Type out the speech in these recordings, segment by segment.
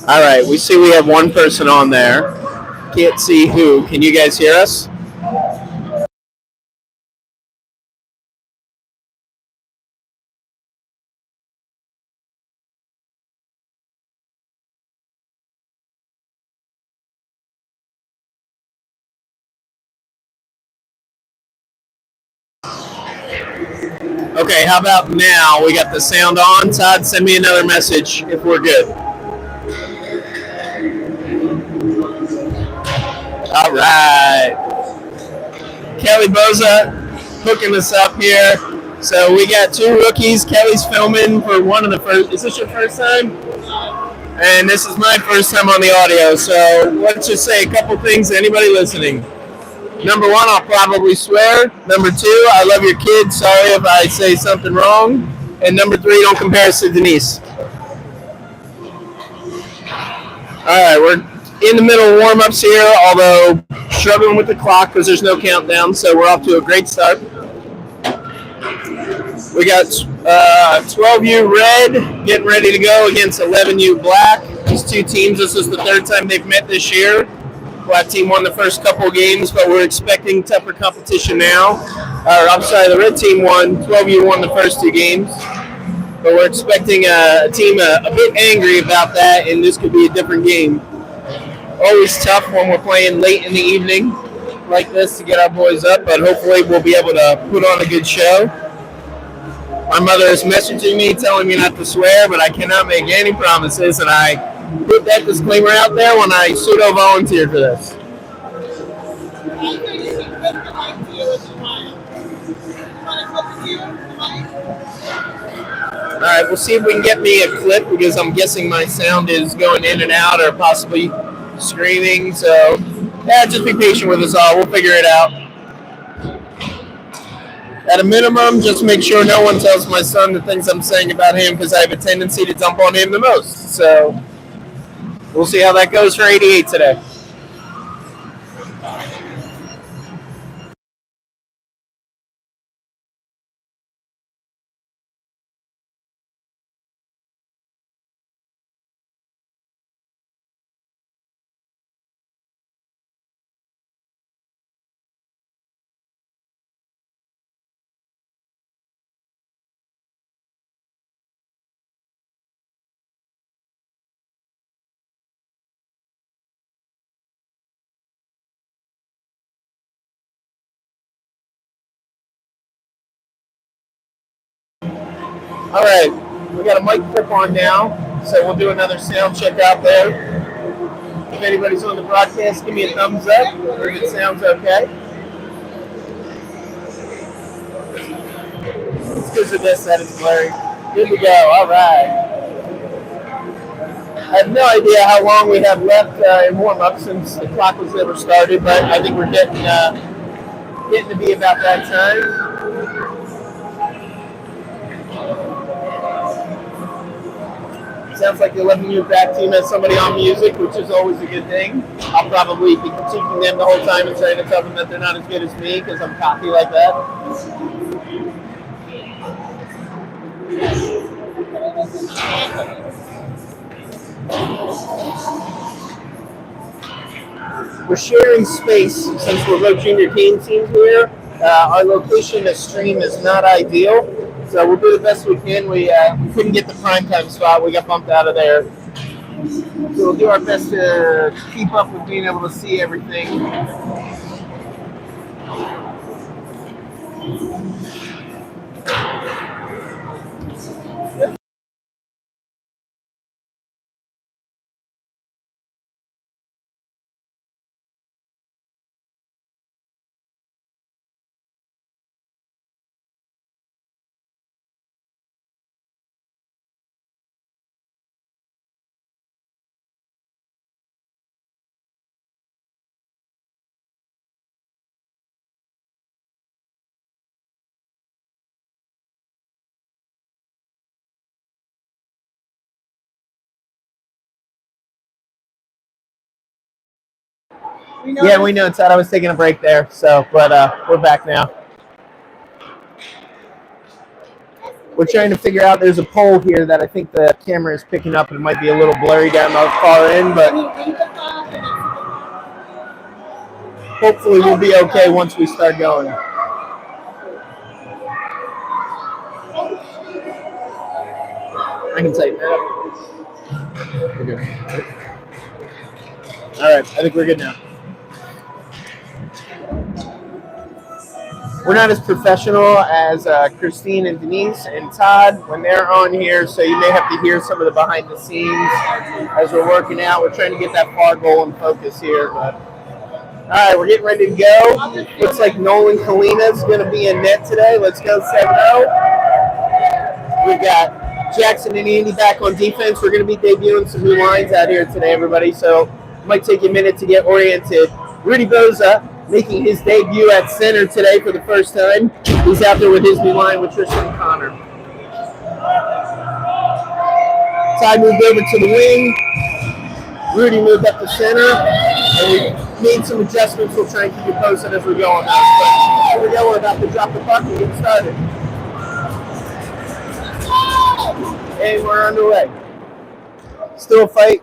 All right, we see we have one person on there. Can't see who. Can you guys hear us? Okay, how about now? We got the sound on. Todd, send me another message if we're good. All right. Kelly Boza hooking us up here. So we got two rookies. Kelly's filming for one of the first. Is this your first time? And this is my first time on the audio. So let's just say a couple things to anybody listening. Number one, I'll probably swear. Number two, I love your kids. Sorry if I say something wrong. And number three, don't compare us to Denise. All right, we're in the middle of warm-ups here, although struggling with the clock because there's no countdown, so we're off to a great start. We got 12U Red getting ready to go against 11U Black. These two teams, this is the third time they've met this year. Black team won the first couple games, but we're expecting tougher competition now. I'm sorry, the red team won. 12U won the first two games. But we're expecting a team a bit angry about that, and this could be a different game. Always tough when we're playing late in the evening like this to get our boys up, but hopefully we'll be able to put on a good show. My mother is messaging me telling me not to swear, but I cannot make any promises, and I put that disclaimer out there when I pseudo-volunteered for this. All right, we'll see if we can get me a clip because I'm guessing my sound is going in and out or possibly screaming. So, yeah, just be patient with us all. We'll figure it out. At a minimum, just make sure no one tells my son the things I'm saying about him because I have a tendency to dump on him the most. So, we'll see how that goes for 88 today. All right, we got a mic clip on now, so we'll do another sound check out there. If anybody's on the broadcast, give me a thumbs up if it sounds okay. It's because of this that it's blurry. Good to go. All right. I have no idea how long we have left in warm-up since the clock was never started, but I think we're getting to be about that time. Sounds like the 11U back team has somebody on music, which is always a good thing. I'll probably be critiquing them the whole time and trying to tell them that they're not as good as me because I'm cocky like that. We're sharing space since we're both junior teams here. Our location to stream is not ideal. So we'll do the best we can. We couldn't get the primetime spot. We got bumped out of there. So we'll do our best to keep up with being able to see everything. Yeah, we know it's that. I was taking a break there, so but we're back now. We're trying to figure out, there's a pole here that I think the camera is picking up, and it might be a little blurry down the far end, but hopefully we'll be okay once we start going. I can tighten that up. We're good. All right, I think we're good now. We're not as professional as Christine and Denise and Todd when they're on here, so you may have to hear some of the behind the scenes as we're working out. We're trying to get that far goal and focus here. But all right, we're getting ready to go. Looks like Nolan Kalina is going to be in net today. Let's go 7-0. We've got Jackson and Andy back on defense. We're going to be debuting some new lines out here today, everybody, so it might take you a minute to get oriented. Rudy Boza making his debut at center today for the first time. He's out there with his new line with Tristan Connor. Ty moved over to the wing. Rudy moved up to center. And we made some adjustments. We'll try and keep you posted as we go on this. But here we go. We're about to drop the puck and get started. And we're underway. Still a fight.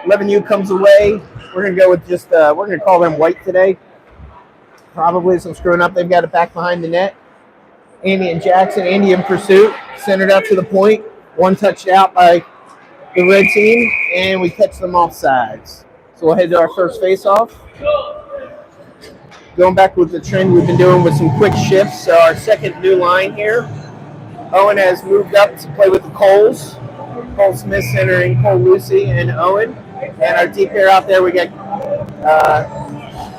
11U comes away. We're going to go with just, we're going to call them white today. Probably some screwing up. They've got it back behind the net. Andy and Jackson. Andy in pursuit. Centered out to the point. One touched out by the red team. And we catch them off sides. So we'll head to our first face-off. Going back with the trend we've been doing with some quick shifts. So our second new line here. Owen has moved up to play with the Coles. Cole Smith centering Cole Lucy and Owen. And our deep pair out there, we got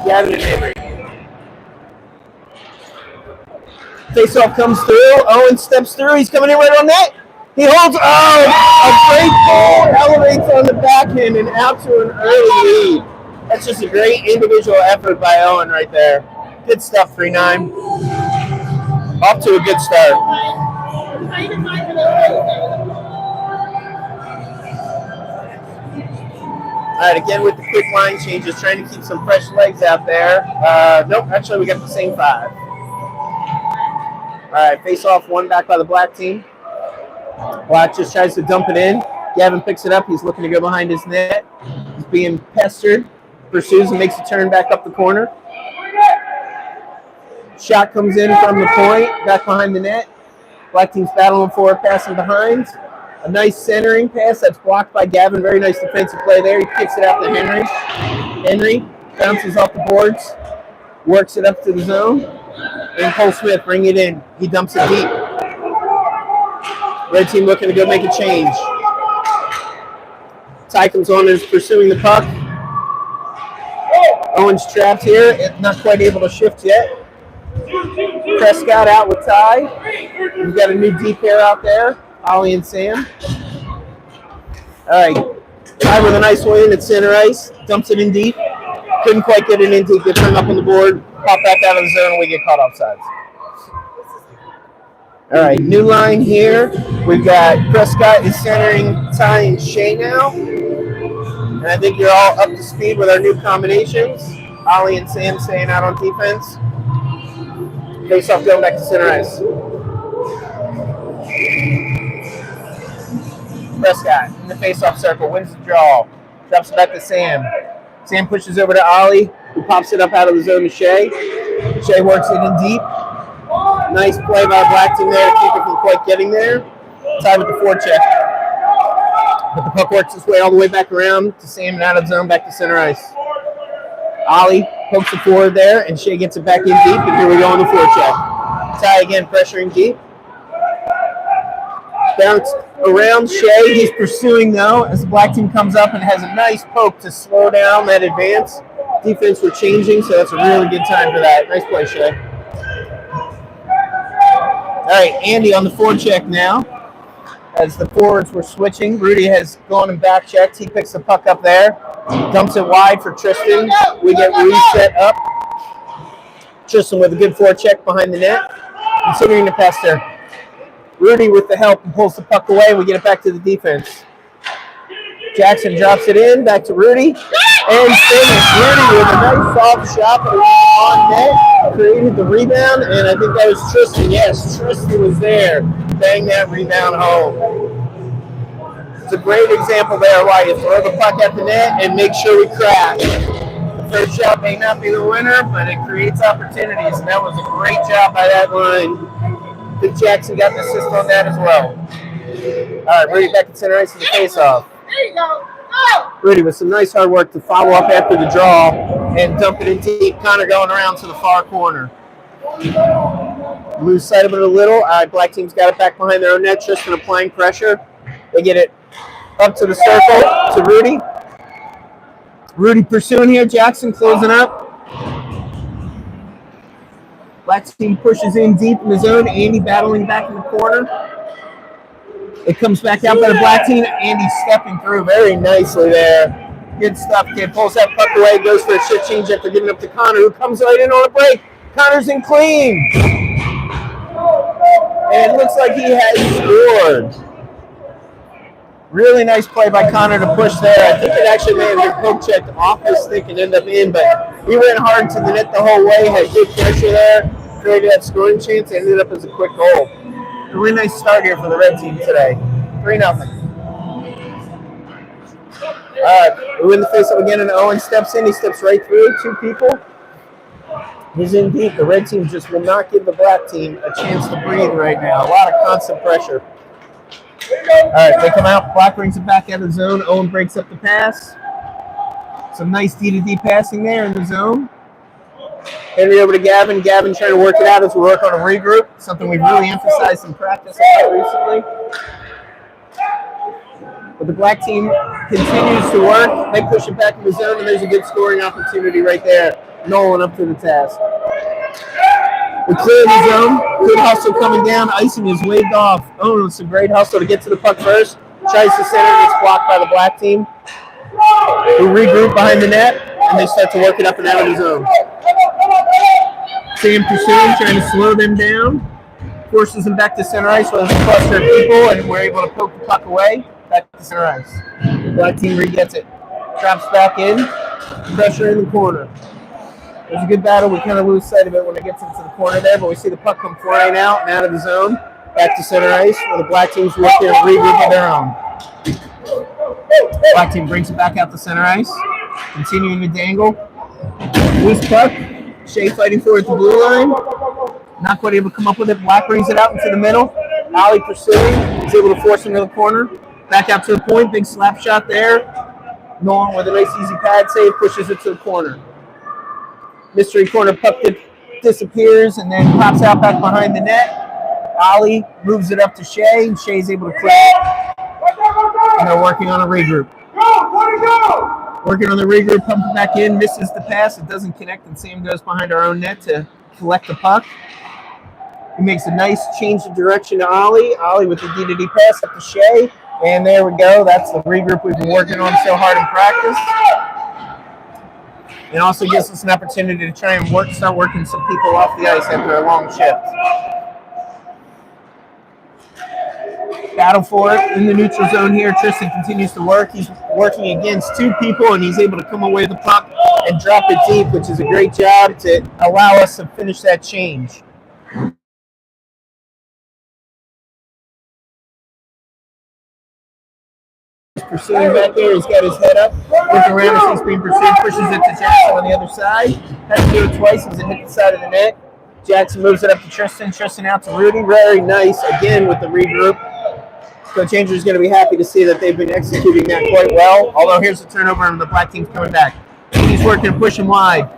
Gavin and Henry. Face-off comes through. Owen steps through. He's coming in right on net. He holds. Oh, a great ball. Elevates on the backhand and out to an early lead. That's just a great individual effort by Owen right there. Good stuff, 3-9. Off to a good start. All right, again with the quick line changes, trying to keep some fresh legs out there. Nope, actually we got the same 5. All right, face off, one back by the black team. Black just tries to dump it in. Gavin picks it up. He's looking to go behind his net. He's being pestered. Pursues and makes a turn back up the corner. Shot comes in from the point, back behind the net. Black team's battling for it, passing behind. A nice centering pass that's blocked by Gavin. Very nice defensive play there. He kicks it out to Henry. Henry bounces off the boards, works it up to the zone. And Cole Smith bring it in. He dumps it deep. Red team looking to go make a change. Ty comes on and is pursuing the puck. Owen's trapped here. Not quite able to shift yet. Prescott out with Ty. We've got a new deep pair out there. Ollie and Sam. All right. Ty with a nice win at center ice. Dumps it in deep. Couldn't quite get it in deep. Gets hung up on the board. Pop back out of the zone and we get caught offsides. All right. New line here. We've got Prescott is centering Ty and Shay now. And I think you're all up to speed with our new combinations. Ollie and Sam staying out on defense. Face-off going back to center ice. Prescott in the face-off circle, wins the draw. Drops it back to Sam. Sam pushes over to Ollie, who pops it up out of the zone to Shay. Shay works it in deep. Nice play by the black team there to keep it from quite getting there. Time with the forecheck. But the puck works its way all the way back around to Sam and out of zone, back to center ice. Ollie pokes it forward there, and Shay gets it back in deep, and here we go on the forecheck. Ty again pressuring deep. Bounce around Shay. He's pursuing, though, as the black team comes up and has a nice poke to slow down that advance. Defense were changing, so that's a really good time for that. Nice play, Shay. All right, Andy on the forecheck now. As the forwards were switching, Rudy has gone and back checked. He picks the puck up there, dumps it wide for Tristan. We get reset up. Tristan with a good forecheck behind the net, considering the pass there. Rudy with the help and pulls the puck away. We get it back to the defense. Jackson drops it in, back to Rudy. And finished. Rudy with a nice soft shot on net, created the rebound, and I think that was Tristan. Yes, Tristan was there. bang that rebound home. It's a great example there why you throw the puck at the net and make sure we crash. The first shot may not be the winner, but it creates opportunities, and that was a great job by that line. Good Jackson got an assist on that as well. All right, Rudy back at center ice for the face-off. There you go. Rudy with some nice hard work to follow up after the draw and dump it in deep. Connor going around to the far corner. Lose sight of it a little. All right, black team's got it back behind their own net. Tristan applying pressure. They get it up to the circle to Rudy. Rudy pursuing here. Jackson closing up. Black team pushes in deep in the zone. Andy battling back in the corner. It comes back out by the black team. Andy stepping through very nicely there. Good stuff, kid. Pulls that puck away, goes for a shift change after giving up to Connor, who comes right in on a break. Connor's in clean. And it looks like he has scored. Really nice play by Connor to push there. I think it actually may have been poke checked off his stick and ended up in, but he went hard to the net the whole way, had good pressure there, created that scoring chance, and ended up as a quick goal. A really nice start here for the red team today. 3-0. All right, we win the face-up again, and Owen steps in. He steps right through 2 people. He's in deep. The red team just will not give the black team a chance to breathe right now. A lot of constant pressure. All right, they come out. Black brings it back out of the zone. Owen breaks up the pass. Some nice D-to-D passing there in the zone. Henry over to Gavin. Gavin trying to work it out as we work on a regroup, something we've really emphasized in practice recently. But the black team continues to work. They push it back in the zone, and there's a good scoring opportunity right there. Nolan up to the task. We clear the zone. Good hustle coming down. Icing is waved off. Oh, it's a great hustle to get to the puck first. Tries to center, gets blocked by the black team. We regroup behind the net, and they start to work it up and out of the zone. Sam pursuing, trying to slow them down. Forces them back to center ice where there's a cluster of people, and we're able to poke the puck away. Back to center ice. The black team re-gets it. Drops back in. Pressure in the corner. There's a good battle. We kind of lose sight of it when it gets into the corner there, but we see the puck come flying out and out of the zone. Back to center ice where the black team's working and regroup of their own. Black team brings it back out to center ice. Continuing to dangle. Loose puck. Shea fighting for it at the blue line. Not quite able to come up with it. Black brings it out into the middle. Ali pursuing. He's able to force him to the corner. Back out to the point. Big slap shot there. Nolan with a nice easy pad save pushes it to the corner. Mystery corner puck disappears and then pops out back behind the net. Ali moves it up to Shea, and Shea's able to clear it. And they're working on a regroup. Working on the regroup, pump it back in, misses the pass. It doesn't connect, and Sam goes behind our own net to collect the puck. He makes a nice change of direction to Ali. Ali with the D-to-D pass up to Shea. And there we go. That's the regroup we've been working on so hard in practice. It also gives us an opportunity to try and start working some people off the ice after a long shift. Battle for it in the neutral zone here. Tristan continues to work. He's working against 2 people, and he's able to come away with the puck and drop it deep, which is a great job to allow us to finish that change. Pursuing back there, he's got his head up, looking around as he's being pursued, pushes it to Jackson on the other side. Has to do it twice as it hit the side of the net. Jackson moves it up to Tristan. Tristan out to Rudy. Very nice again with the regroup. Coach Andrew is going to be happy to see that they've been executing that quite well. Although here's the turnover and the black team's coming back. He's working to push him wide.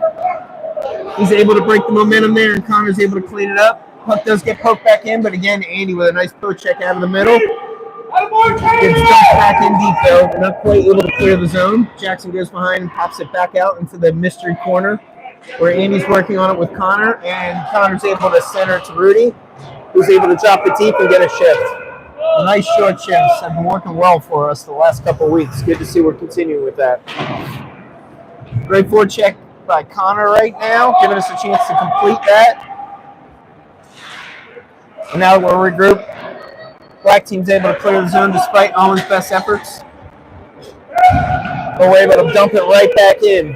He's able to break the momentum there, and Connor's able to clean it up. Puck does get poked back in, but again, Andy with a nice poke check out of the middle. Gets dumped back in deep though. They're not quite able to clear the zone. Jackson goes behind and pops it back out into the mystery corner where Andy's working on it with Connor, and Connor's able to center it to Rudy, who's able to drop it deep and get a shift. A nice short shifts have been working well for us the last couple of weeks. Good to see we're continuing with that. Great forecheck by Connor right now, giving us a chance to complete that. And now we're regrouped. Black team's able to clear the zone despite Owen's best efforts. But we're able to dump it right back in.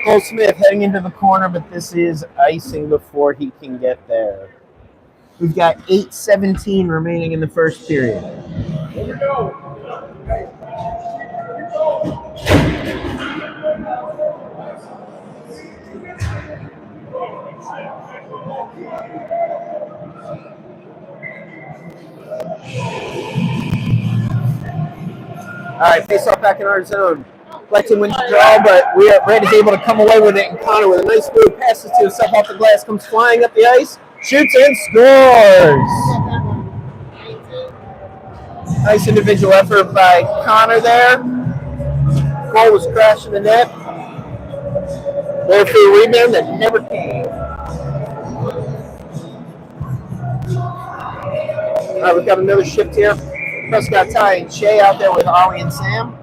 Cole Smith heading into the corner, but this is icing before he can get there. We've got 8:17 remaining in the first period. All right, face off back in our zone. Black team wins the draw, but Red is able to come away with it, and Connor with a nice move passes to himself off the glass, comes flying up the ice, shoots and scores. Nice individual effort by Connor there. Ball was crashing the net. There for a rebound that never came. All right, we've got another shift here. Prescott, Ty, and Shay out there with Ollie and Sam.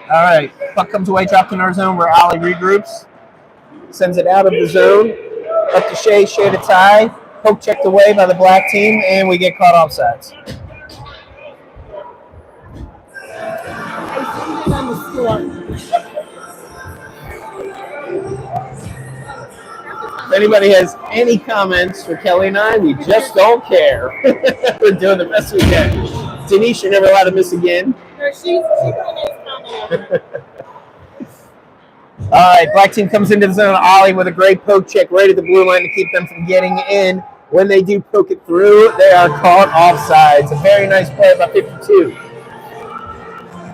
All right, puck comes away, dropped in our zone where Ollie regroups. Sends it out of the zone. Up to Shay, Shay to Ty. Poke checked away by the black team, and we get caught offsides. If anybody has any comments for Kelly and I, we just don't care. We're doing the best we can. Denise, you're never allowed to miss again. No, she put a nice comment. All right, black team comes into the zone. Ollie with a great poke check right at the blue line to keep them from getting in. When they do poke it through, they are caught offsides. A very nice play by 52.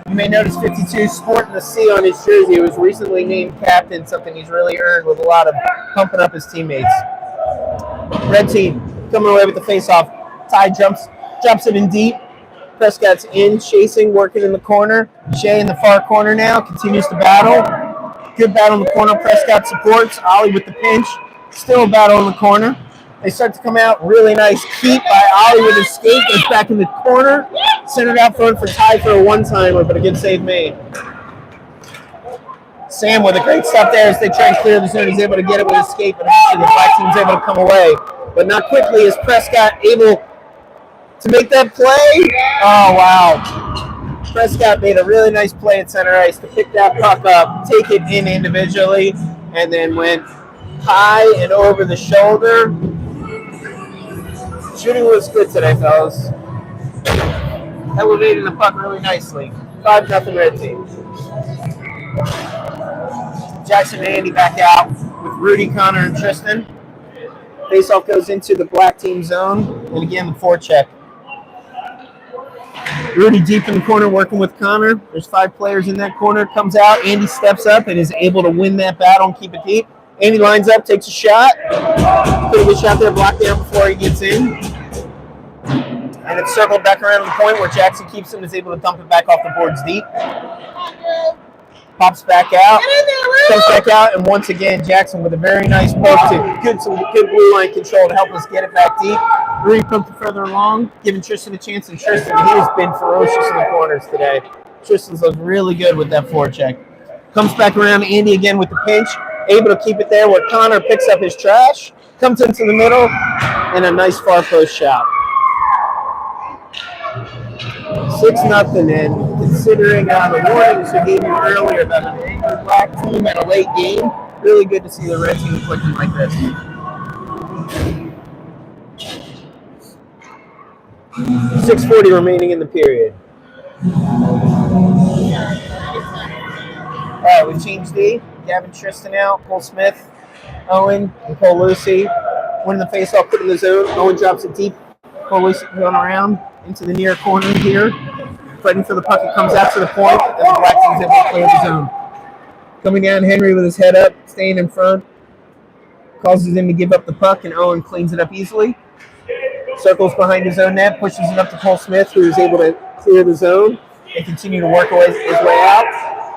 You may notice 52 sporting the C on his jersey. He was recently named captain, something he's really earned with a lot of pumping up his teammates. Red team coming away with the face-off. Ty drops it in deep. Prescott's in, chasing, working in the corner. Shay in the far corner now, continues to battle. Good battle in the corner. Prescott supports. Ollie with the pinch. Still a battle in the corner. They start to come out. Really nice keep by Ollie with his skate. Goes back in the corner. Centered out front for Ty for a one-timer, but a good save made. Sam with a great stop there as they try and clear the zone. He's able to get it with his skate, but actually the black team's able to come away. But not quickly is Prescott able to make that play. Oh, wow. Prescott made a really nice play at center ice to pick that puck up, take it in individually, and then went high and over the shoulder. Shooting was good today, fellas. Elevating the puck really nicely. 5-0 red team. Jackson and Andy back out with Rudy, Connor, and Tristan. Faceoff goes into the black team zone, and again the forecheck. Rudy deep in the corner working with Connor. There's 5 players in that corner. Comes out. Andy steps up and is able to win that battle and keep it deep. Andy lines up, takes a shot. Put a good shot there, blocked down before he gets in. And it's circled back around to the point where Jackson keeps him and is able to dump it back off the boards deep. Pops back out. Comes back out, and once again, Jackson with a very nice poke to some good blue line control to help us get it back deep. Rudy poked it further along, giving Tristan a chance, and Tristan, he has been ferocious in the corners today. Tristan's looked really good with that forecheck. Comes back around to Andy again with the pinch, able to keep it there where Connor picks up his trash, comes into the middle, and a nice far post shot. 6-0, and considering the warnings we gave you earlier about an angry black team at a late game, really good to see the red team clicking like this. 6:40 remaining in the period. All right, we changed D. Gavin Tristan out, Cole Smith, Owen, and Cole Lucy. Winning the face-off, put in the zone. Owen drops it deep. Cole Lucy going around into the near corner here. Fighting for the puck, it comes out to the point, and the black team's able to clear the zone. Coming down, Henry with his head up, staying in front. Causes him to give up the puck, and Owen cleans it up easily. Circles behind his own net, pushes it up to Cole Smith, who is able to clear the zone and continue to work his way out.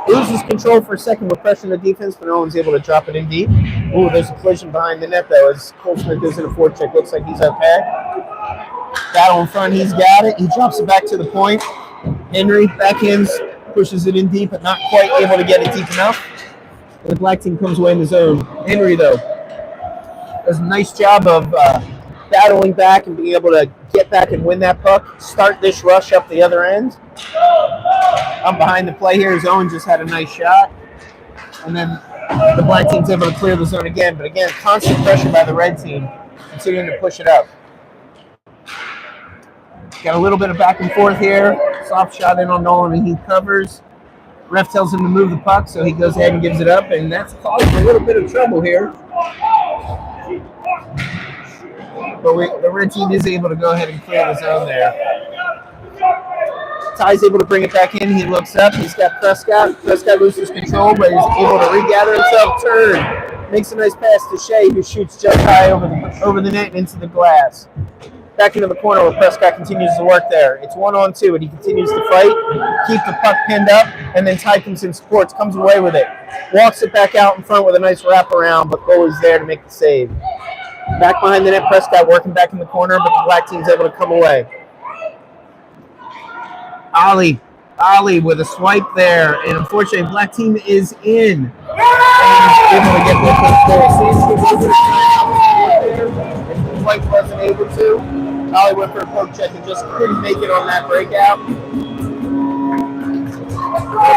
Loses control for a second with pressure in the defense, but Owen's able to drop it in deep. Ooh, there's a collision behind the net, though, as Cole Smith goes in a forecheck. Looks like he's okay. Battle in front, he's got it. He drops it back to the point. Henry backhands, pushes it in deep, but not quite able to get it deep enough. And the black team comes away in the zone. Henry, though, does a nice job of battling back and being able to get back and win that puck. Start this rush up the other end. Up behind the play here is Owen just had a nice shot. And then The black team's able to clear the zone again, but again, constant pressure by the red team, continuing to push it up. Got a little bit of back and forth here. Soft shot in on Nolan, and he covers. Ref tells him to move the puck, so he goes ahead and gives it up, and that's causing a little bit of trouble here. But the red team is able to go ahead and clear the zone there. Ty's able to bring it back in. He looks up. He's got Prescott. Prescott loses control, but he's able to regather himself. Turn. Makes a nice pass to Shea, who shoots just high over the net and into the glass. Back into the corner where Prescott continues to work there. It's 1-on-2, and he continues to fight, keep the puck pinned up, and then Ty comes in, supports, comes away with it. Walks it back out in front with a nice wraparound, but goalie's there to make the save. Back behind the net, Prescott working back in the corner, but the black team's able to come away. Ali with a swipe there, and unfortunately, black team is in. And he's able to get the goal. White wasn't able to. Ali went for a poke check and just couldn't make it on that breakout. The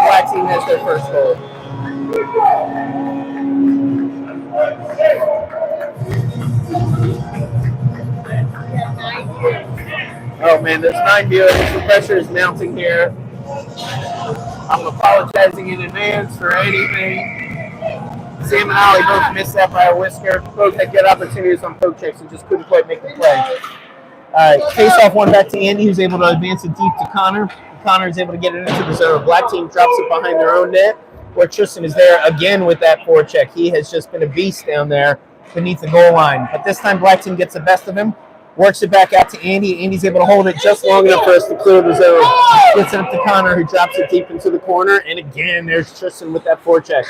black team has their first goal. Oh man, there's 9 viewers. The pressure is mounting here. I'm apologizing in advance for anything. Sam and Ali both missed that by a whisker. Both had good opportunities on poke checks and just couldn't quite make the play. All right, face-off one back to Andy, who's able to advance it deep to Connor. Connor is able to get it into the zone. Black team drops it behind their own net, where Tristan is there again with that forecheck. He has just been a beast down there beneath the goal line. But this time, black team gets the best of him, works it back out to Andy. Andy's able to hold it just long enough for us to clear the zone. Gets it up to Connor, who drops it deep into the corner. And again, there's Tristan with that forecheck.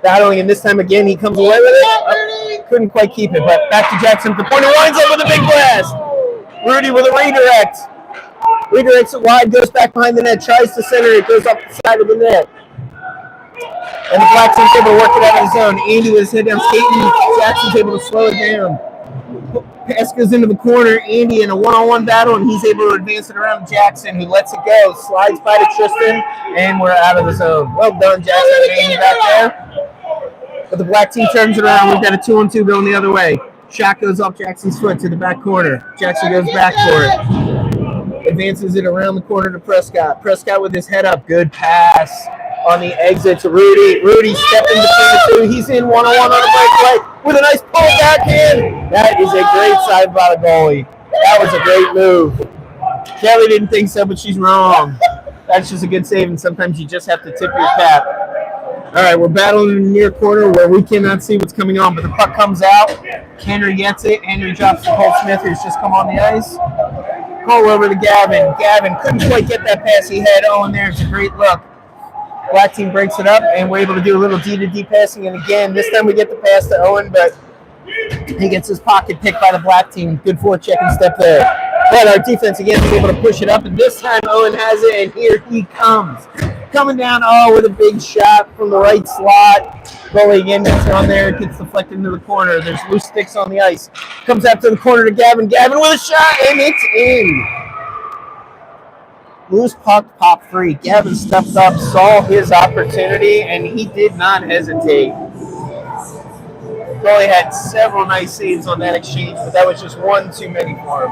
Battling, and this time again, he comes away with it. Couldn't quite keep it, but back to Jackson at the point. He winds up with a big blast. Rudy with a redirect. Redirects it wide, goes back behind the net, tries to center it, goes up the side of the net. And the black team's able to work it out of the zone. Andy with his head down skating. Jackson's able to slow it down. Pass goes into the corner. Andy in a one-on-one battle, and he's able to advance it around Jackson, who lets it go. Slides by to Tristan, and we're out of the zone. Well done, Jackson and Andy back there. But the black team turns it around. We've got a 2-on-2 going the other way. Shot goes off Jackson's foot to the back corner. Jackson goes back for it. Advances it around the corner to Prescott. Prescott with his head up. Good pass on the exit to Rudy. Rudy stepping between the two. He's in one-on-one on a breakaway with a nice pull backhand. That is a great save by the goalie. That was a great move. Kelly didn't think so, but she's wrong. That's just a good save, and sometimes you just have to tip your cap. All right, we're battling in the near corner where we cannot see what's coming on, but the puck comes out. Henry gets it. Henry drops to Cole Smith, who's just come on the ice. Cole over to Gavin. Gavin couldn't quite get that pass he had. Owen there. It's a great look. Black team breaks it up, and we're able to do a little D-to-D passing. And again, this time we get the pass to Owen, but he gets his pocket picked by the black team. Good forechecking step there. But our defense, again, is able to push it up, and this time Owen has it, and here he comes. Coming down, with a big shot from the right slot. Goalie again gets on there. It gets deflected into the corner. There's loose sticks on the ice. Comes out to the corner to Gavin. Gavin with a shot, and it's in. Loose puck, pop free. Gavin stepped up, saw his opportunity, and he did not hesitate. Goalie had several nice saves on that exchange, but that was just one too many for him.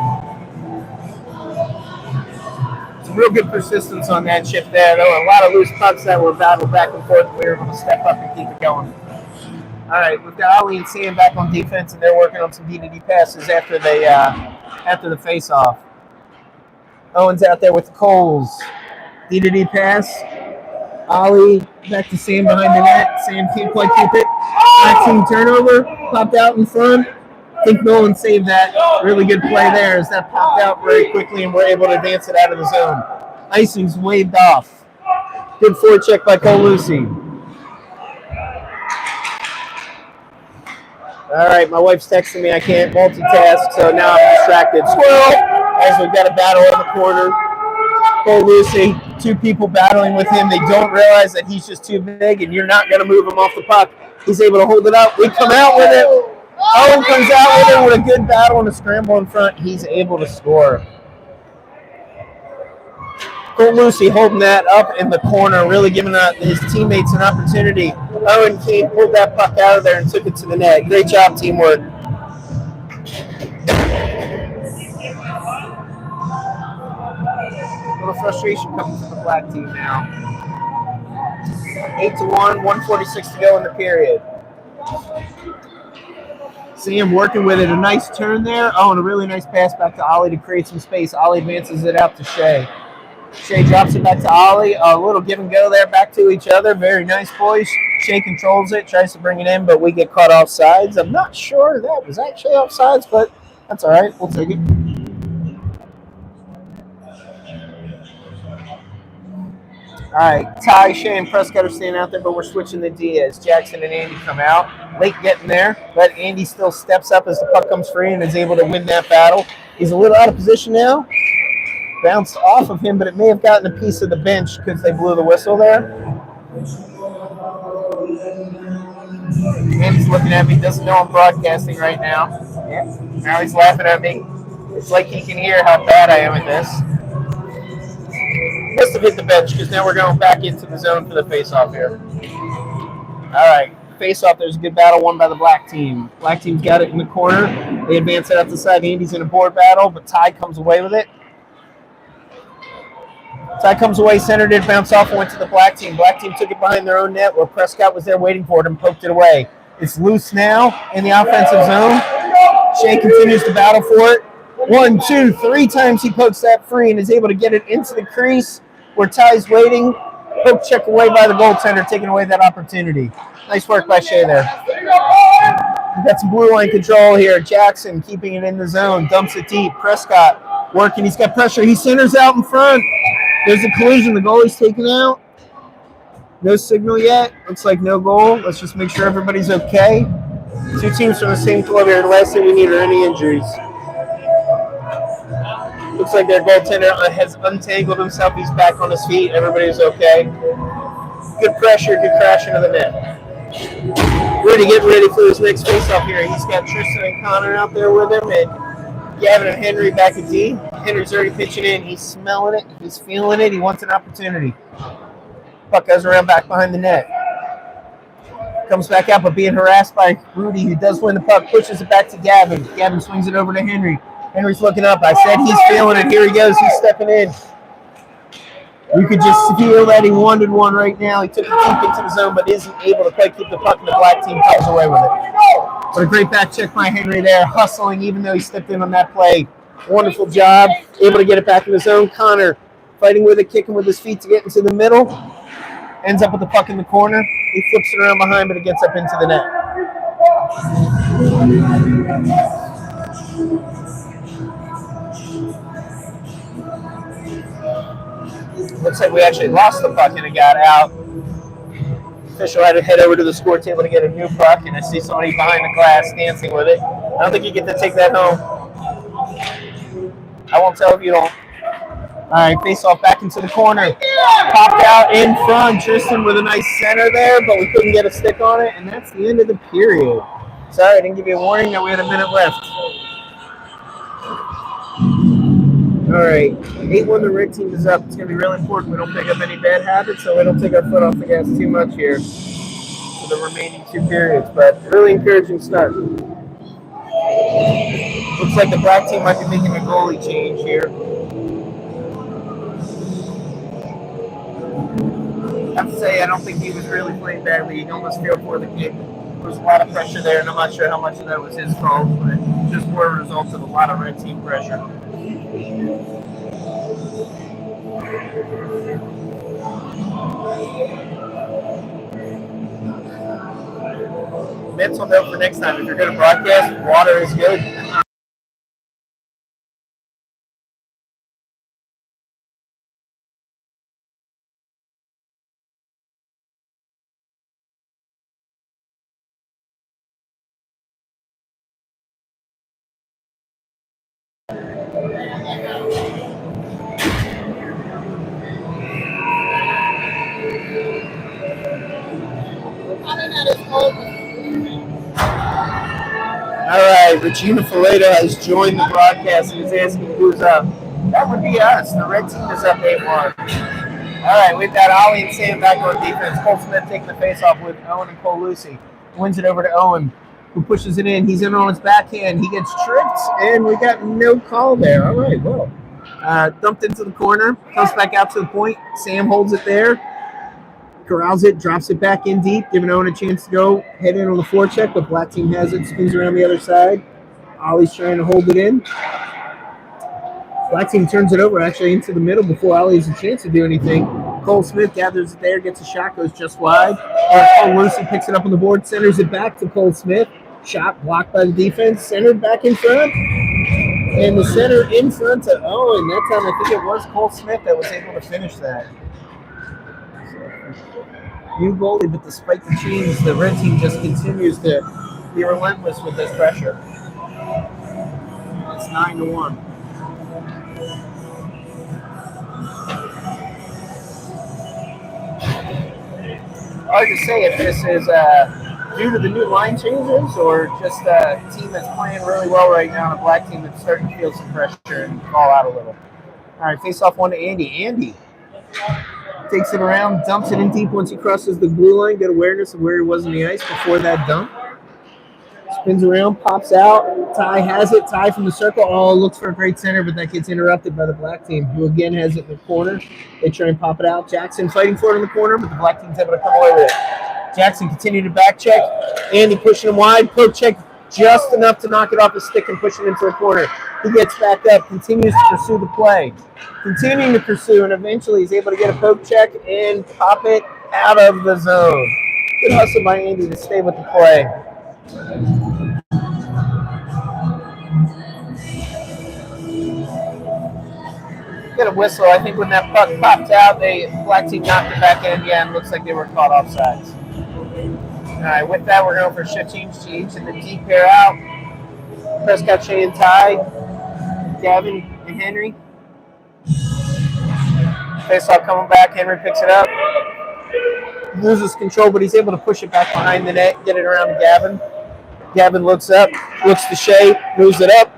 Some real good persistence on that shift there, though. A lot of loose pucks that were battled back and forth. We were able to step up and keep it going. All right, we've got Ali and Sam back on defense, and they're working on some D-to-D passes after the face-off. Owen's out there with the Coles. D-to-D pass. Ali back to Sam behind the net. Sam can't quite keep it. Black team turnover. Popped out in front. I think Nolan saved that. Really good play there as that popped out very quickly, and we're able to advance it out of the zone. Icing's waved off. Good forecheck by Cole Lucy. All right, my wife's texting me. I can't multitask, so now I'm distracted. Squirrel! As we've got a battle in the corner. Cole Lucy, two people battling with him. They don't realize that he's just too big, and you're not going to move him off the puck. He's able to hold it up. We come out with it. Owen comes out with it with a good battle and a scramble in front. He's able to score. Cole Lucy holding that up in the corner, really giving his teammates an opportunity. Owen Kane pulled that puck out of there and took it to the net. Great job, teamwork. A little frustration coming from the black team now. 8-1, 1:46 to go in the period. Sam working with it. A nice turn there. Oh, and a really nice pass back to Ollie to create some space. Ollie advances it out to Shea. Shea drops it back to Ollie. A little give and go there back to each other. Very nice, boys. Shea controls it, tries to bring it in, but we get caught off sides. I'm not sure that was actually off sides, but that's all right. We'll take it. All right, Ty, Shea, and Prescott are staying out there, but we're switching the Diaz. Jackson and Andy come out. Late getting there, but Andy still steps up as the puck comes free and is able to win that battle. He's a little out of position now. Bounced off of him, but it may have gotten a piece of the bench because they blew the whistle there. Andy's looking at me, doesn't know I'm broadcasting right now. Yeah. Now he's laughing at me. It's like he can hear how bad I am at this. Must have hit the bench because now we're going back into the zone for the face-off here. All right, face-off. There's a good battle won by the black team. Black team's got it in the corner. They advance it out the side. Andy's in a board battle, but Ty comes away with it. Ty comes away, centered it, bounced off, and went to the black team. Black team took it behind their own net where Prescott was there waiting for it and poked it away. It's loose now in the offensive zone. Shea continues to battle for it. 1, 2, 3 times he pokes that free and is able to get it into the crease where Ty's waiting. Poke check away by the goaltender, taking away that opportunity. Nice work by Shea there. We've got some blue line control here. Jackson keeping it in the zone, dumps it deep. Prescott working. He's got pressure. He centers out in front. There's a collision. The goalie's taken out. No signal yet. Looks like no goal. Let's just make sure everybody's okay. 2 teams from the same club here. The last thing we need are any injuries. Looks like their goaltender has untangled himself. He's back on his feet. Everybody's okay. Good pressure. Good crash into the net. Rudy getting ready for his next face-off here. He's got Tristan and Connor out there with him, and Gavin and Henry back at D. Henry's already pitching in. He's smelling it. He's feeling it. He wants an opportunity. Puck goes around back behind the net. Comes back out, but being harassed by Rudy, who does win the puck, pushes it back to Gavin. Gavin swings it over to Henry. Henry's looking up. I said he's feeling it. Here he goes. He's stepping in. You could just feel that he wanted one right now. He took it deep into the zone, but isn't able to quite keep the puck, and the black team comes away with it. What a great back check by Henry there, hustling even though he stepped in on that play. Wonderful job. Able to get it back in the zone. Connor fighting with it, kicking with his feet to get into the middle. Ends up with the puck in the corner. He flips it around behind, but it gets up into the net. Looks like we actually lost the puck and it got out. Official had to head over to the score table to get a new puck, and I see somebody behind the glass dancing with it. I don't think you get to take that home. I won't tell if you don't. All right, face off back into the corner. Popped out in front. Tristan with a nice center there, but we couldn't get a stick on it, and that's the end of the period. Sorry, I didn't give you a warning that we had a minute left. All right, 8-1, the red team is up. It's going to be really important we don't pick up any bad habits, so we don't take our foot off the gas too much here for the remaining 2 periods, but really encouraging start. Looks like the black team might be making a goalie change here. I have to say, I don't think he was really playing badly. He almost failed for the kick. There was a lot of pressure there, and I'm not sure how much of that was his fault, but just were a result of a lot of red team pressure. Mental note for next time: if you're going to broadcast, water is good. All right, Regina Fileta has joined the broadcast and is asking who's up. That would be us. The red team is up 8-1. All right, we've got Ollie and Sam back on defense. Cole Smith taking the face-off with Owen and Cole Lucy. Wins it over to Owen, who pushes it in. He's in on his backhand. He gets tripped, and we got no call there. All right, well. Dumped into the corner. Comes back out to the point. Sam holds it there. Corrals it, drops it back in deep, giving Owen a chance to go head in on the forecheck, but black team has it, spins around the other side. Ollie's trying to hold it in. Black team turns it over actually into the middle before Ollie has a chance to do anything. Cole Smith gathers it there, gets a shot, goes just wide. Cole Lucy picks it up on the board, centers it back to Cole Smith. Shot blocked by the defense, centered back in front. And the center in front to Owen. That time I think it was Cole Smith that was able to finish that. New goalie, but despite the change, the red team just continues to be relentless with this pressure. It's 9-1. Hard to say if this is due to the new line changes or just a team that's playing really well right now, and a black team that's starting to feel some pressure and fall out a little. All right, face off one to Andy. Andy takes it around, dumps it in deep once he crosses the blue line. Good awareness of where he was in the ice before that dump. Spins around, pops out. Ty has it. Ty from the circle. Oh, looks for a great center, but that gets interrupted by the black team, who again has it in the corner. They try and pop it out. Jackson fighting for it in the corner, but the black team's able to come away with it. Jackson continued to back check. Andy pushing him wide. Poke check just enough to knock it off his stick and push it into the corner. He gets back up, continues to pursue the play. Continuing to pursue, and eventually he's able to get a poke check and pop it out of the zone. Good hustle by Andy to stay with the play. Get a whistle. I think when that puck popped out, the black team knocked it back in again. Looks like they were caught offsides. All right, with that, we're going for a shift change and the deep pair out. Prescott, Shea, and Ty. Gavin and Henry. Face-off coming back. Henry picks it up. Loses control, but he's able to push it back behind the net, get it around to Gavin. Gavin looks up, looks to Shea, moves it up.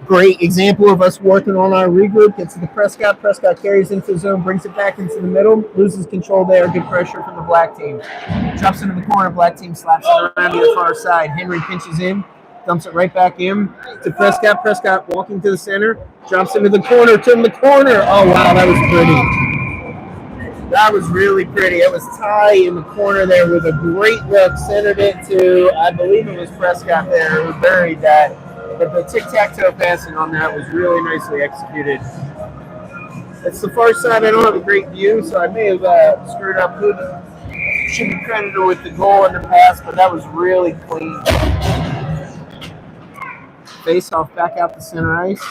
Great example of us working on our regroup. Gets to the Prescott. Prescott carries into the zone, brings it back into the middle, loses control there. Good pressure from the black team. Drops into the corner. Black team slaps it around to the far side. Henry pinches in, dumps it right back in to Prescott. Prescott walking to the center, drops into the corner, to the corner. Oh, wow, that was pretty. That was really pretty. It was Ty in the corner there with a great look. Centered it to, I believe it was Prescott there who buried that. But the tic-tac-toe passing on that was really nicely executed. It's the far side. I don't have a great view, so I may have screwed up who should be credited with the goal in the pass, but that was really clean. Face-off back out to center ice.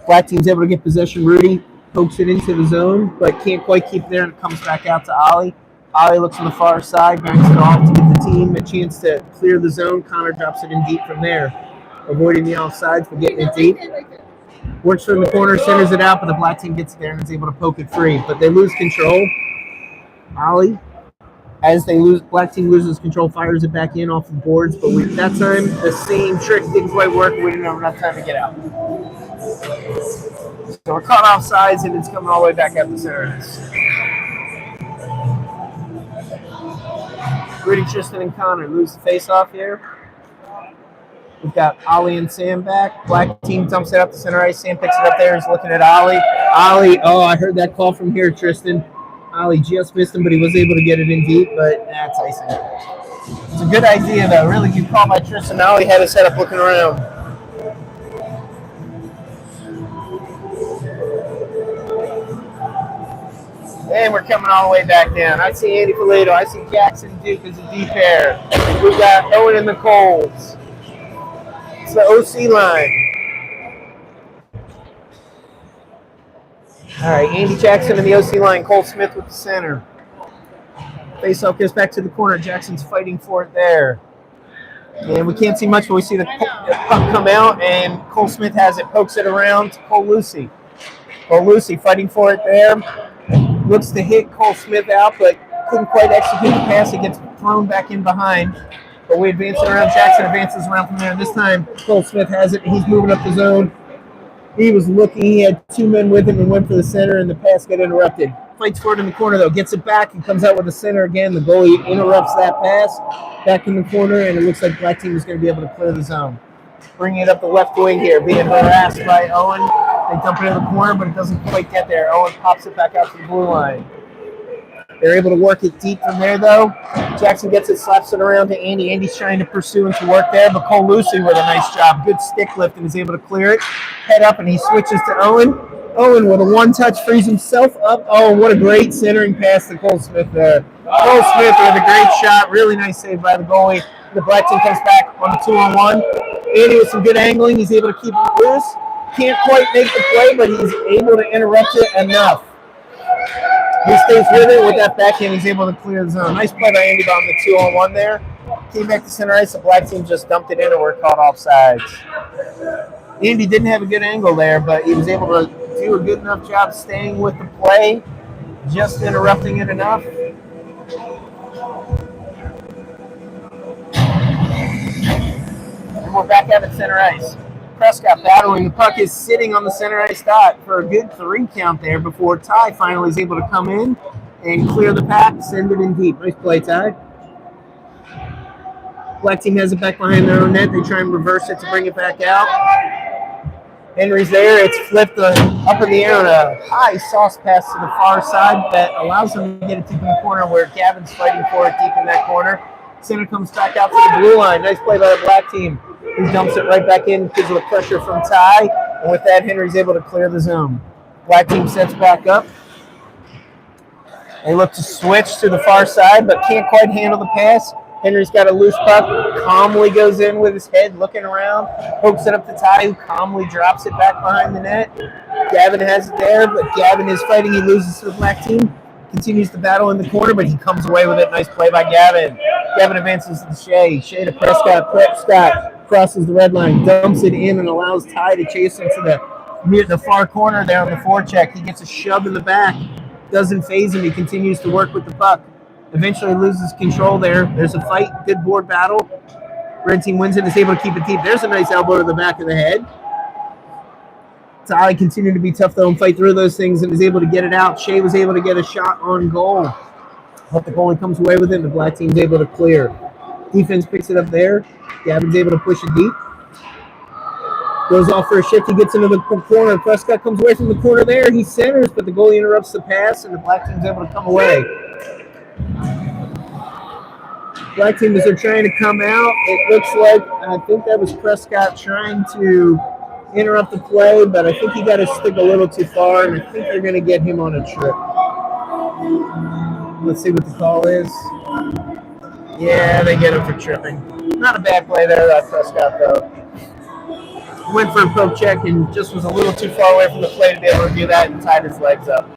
Black team's able to get possession. Rudy pokes it into the zone, but can't quite keep it there, and it comes back out to Ollie. Ollie looks on the far side, banks it off to give the team a chance to clear the zone. Connor drops it in deep from there, avoiding the offsides but getting it deep. Works from the corner, centers it out, but the black team gets there and is able to poke it free. But they lose control. Ollie, as they lose, black team loses control, fires it back in off the boards. But that time, the same trick didn't quite work. We didn't have enough time to get out. So we're caught off sides, and it's coming all the way back out the center. Rudy, Tristan, and Connor lose the face-off here. We've got Ollie and Sam back. Black team dumps it up the center ice. Sam picks it up there. He's looking at Ollie. Ollie, oh, I heard that call from here, Tristan. Ollie just missed him, but he was able to get it in deep, but that's icing. It's a good idea, though. Really good call by Tristan. Ollie had it set up looking around. And we're coming all the way back down. I see Andy Polito. I see Jackson Duke as a deep pair. We've got Owen and the Coles. It's the OC line. All right, Andy Jackson in the OC line. Cole Smith with the center. Faceoff goes back to the corner. Jackson's fighting for it there. And we can't see much, but we see the puck come out, and Cole Smith has it, pokes it around to Cole Lucy. Cole Lucy fighting for it there. Looks to hit Cole Smith out, but couldn't quite execute the pass. It gets thrown back in behind. But we advance it around. Jackson advances around from there. This time, Cole Smith has it. He's moving up the zone. He was looking. He had two men with him and went for the center, and the pass got interrupted. Fights for it in the corner, though. Gets it back and comes out with the center again. The goalie interrupts that pass back in the corner, and it looks like Black Team is going to be able to clear the zone. Bringing it up the left wing here, being harassed by Owen. They dump it in the corner, but it doesn't quite get there. Owen pops it back out to the blue line. They're able to work it deep from there, though. Jackson gets it, slaps it around to Andy. Andy's trying to pursue and to work there, but Cole Lucy with a nice job. Good stick lift and is able to clear it. Head up, and he switches to Owen. Owen with a one-touch frees himself up. Oh, what a great centering pass to Cole Smith there. Cole Smith with a great shot. Really nice save by the goalie. The Black Team comes back on the 2-on-1. Andy with some good angling. He's able to keep it loose. Can't quite make the play, but he's able to interrupt it enough. He stays with it with that backhand. He's able to clear the zone. Nice play by Andy on the 2-on-1 there. Came back to center ice. The Black Team just dumped it in and were caught offsides. Andy didn't have a good angle there, but he was able to do a good enough job staying with the play, just interrupting it enough. And we're back out at center ice. Prescott battling. The puck is sitting on the center ice dot for a good 3 count there before Ty finally is able to come in and clear the pack, send it in deep. Nice play, Ty. Black Team has it back behind their own net. They try and reverse it to bring it back out. Henry's there. It's flipped up in the air on a high sauce pass to the far side that allows him to get it deep in the corner where Gavin's fighting for it deep in that corner. Center comes back out to the blue line. Nice play by the Black Team. He dumps it right back in because of the pressure from Ty. And with that, Henry's able to clear the zone. Black Team sets back up. They look to switch to the far side, but can't quite handle the pass. Henry's got a loose puck, calmly goes in with his head, looking around, pokes it up to Ty, who calmly drops it back behind the net. Gavin has it there, but Gavin is fighting. He loses to the Black Team. Continues to battle in the corner, but he comes away with it. Nice play by Gavin. Gavin advances to Shea. Shea to Prescott. Prescott crosses the red line, dumps it in, and allows Ty to chase him to the far corner there on the forecheck. He gets a shove in the back. Doesn't phase him. He continues to work with the puck. Eventually loses control there. There's a fight. Good board battle. Red Team wins it. Is able to keep it deep. There's a nice elbow to the back of the head. Ty continued to be tough, though, and fight through those things and is able to get it out. Shea was able to get a shot on goal. But the goalie comes away with it, and the Black Team's able to clear. Defense picks it up there. Gavin's able to push it deep. Goes off for a shift. He gets into the corner. Prescott comes away from the corner there. He centers, but the goalie interrupts the pass, and the Black Team's able to come away. Black Team, as they're trying to come out, it looks like, I think that was Prescott trying to interrupt the play, but I think he got his stick a little too far, and I think they're going to get him on a trip. Let's see what the call is. Yeah, they get him for tripping. Not a bad play there by Prescott, though. Went for a poke check and just was a little too far away from the play to be able to do that and tied his legs up.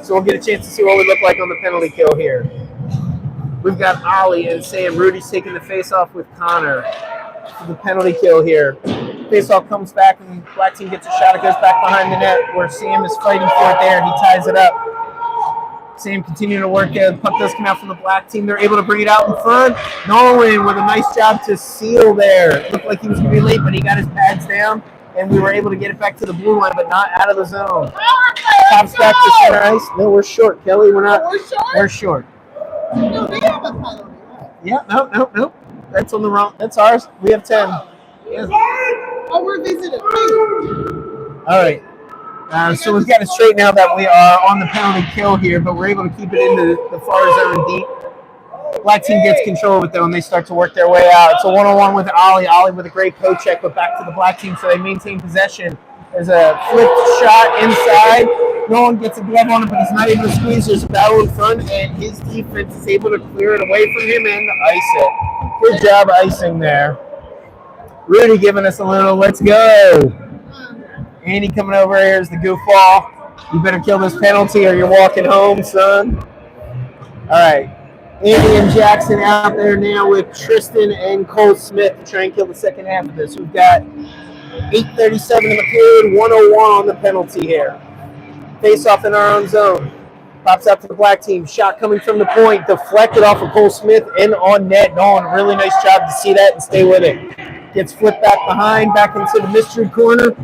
So we'll get a chance to see what we look like on the penalty kill here. We've got Ollie and Sam. Rudy's taking the face-off with Connor for the penalty kill here. Face-off comes back, and Black Team gets a shot. It goes back behind the net where Sam is fighting for it there, and he ties it up. Sam continuing to work there. The puck does come out from the Black Team. They're able to bring it out in front. Nolan with a nice job to seal there. It looked like he was going to be late, but he got his pads down, and we were able to get it back to the blue line, but not out of the zone. Pops back to center ice. No, we're short, Kelly. We're not. We're short. No, they have a penalty. Yeah, nope. That's on the wrong. That's ours. We have 10. Yeah. Oh, we're visiting. All right. So we've got it straight now that we are on the penalty kill here, but we're able to keep it into the far zone deep. Black Team gets control of it, though, and they start to work their way out. It's a one-on-one with Ollie. Ollie with a great poke check, but back to the Black Team, so they maintain possession. There's a flipped shot inside. No one gets a glove on it, but he's not able to squeeze. There's a battle in front, and his defense is able to clear it away from him and ice it. Good job icing there. Rudy giving us a little let's go. Andy coming over here is the goofball. You better kill this penalty or you're walking home, son. All right. Andy and Jackson out there now with Tristan and Cole Smith to try and kill the second half of this. We've got 8:37 in the period, 101 on the penalty here. Face off in our own zone. Pops out to the Black Team. Shot coming from the point. Deflected off of Cole Smith and on net. Nolan, a really nice job to see that and stay with it. Gets flipped back behind, back into the mystery corner.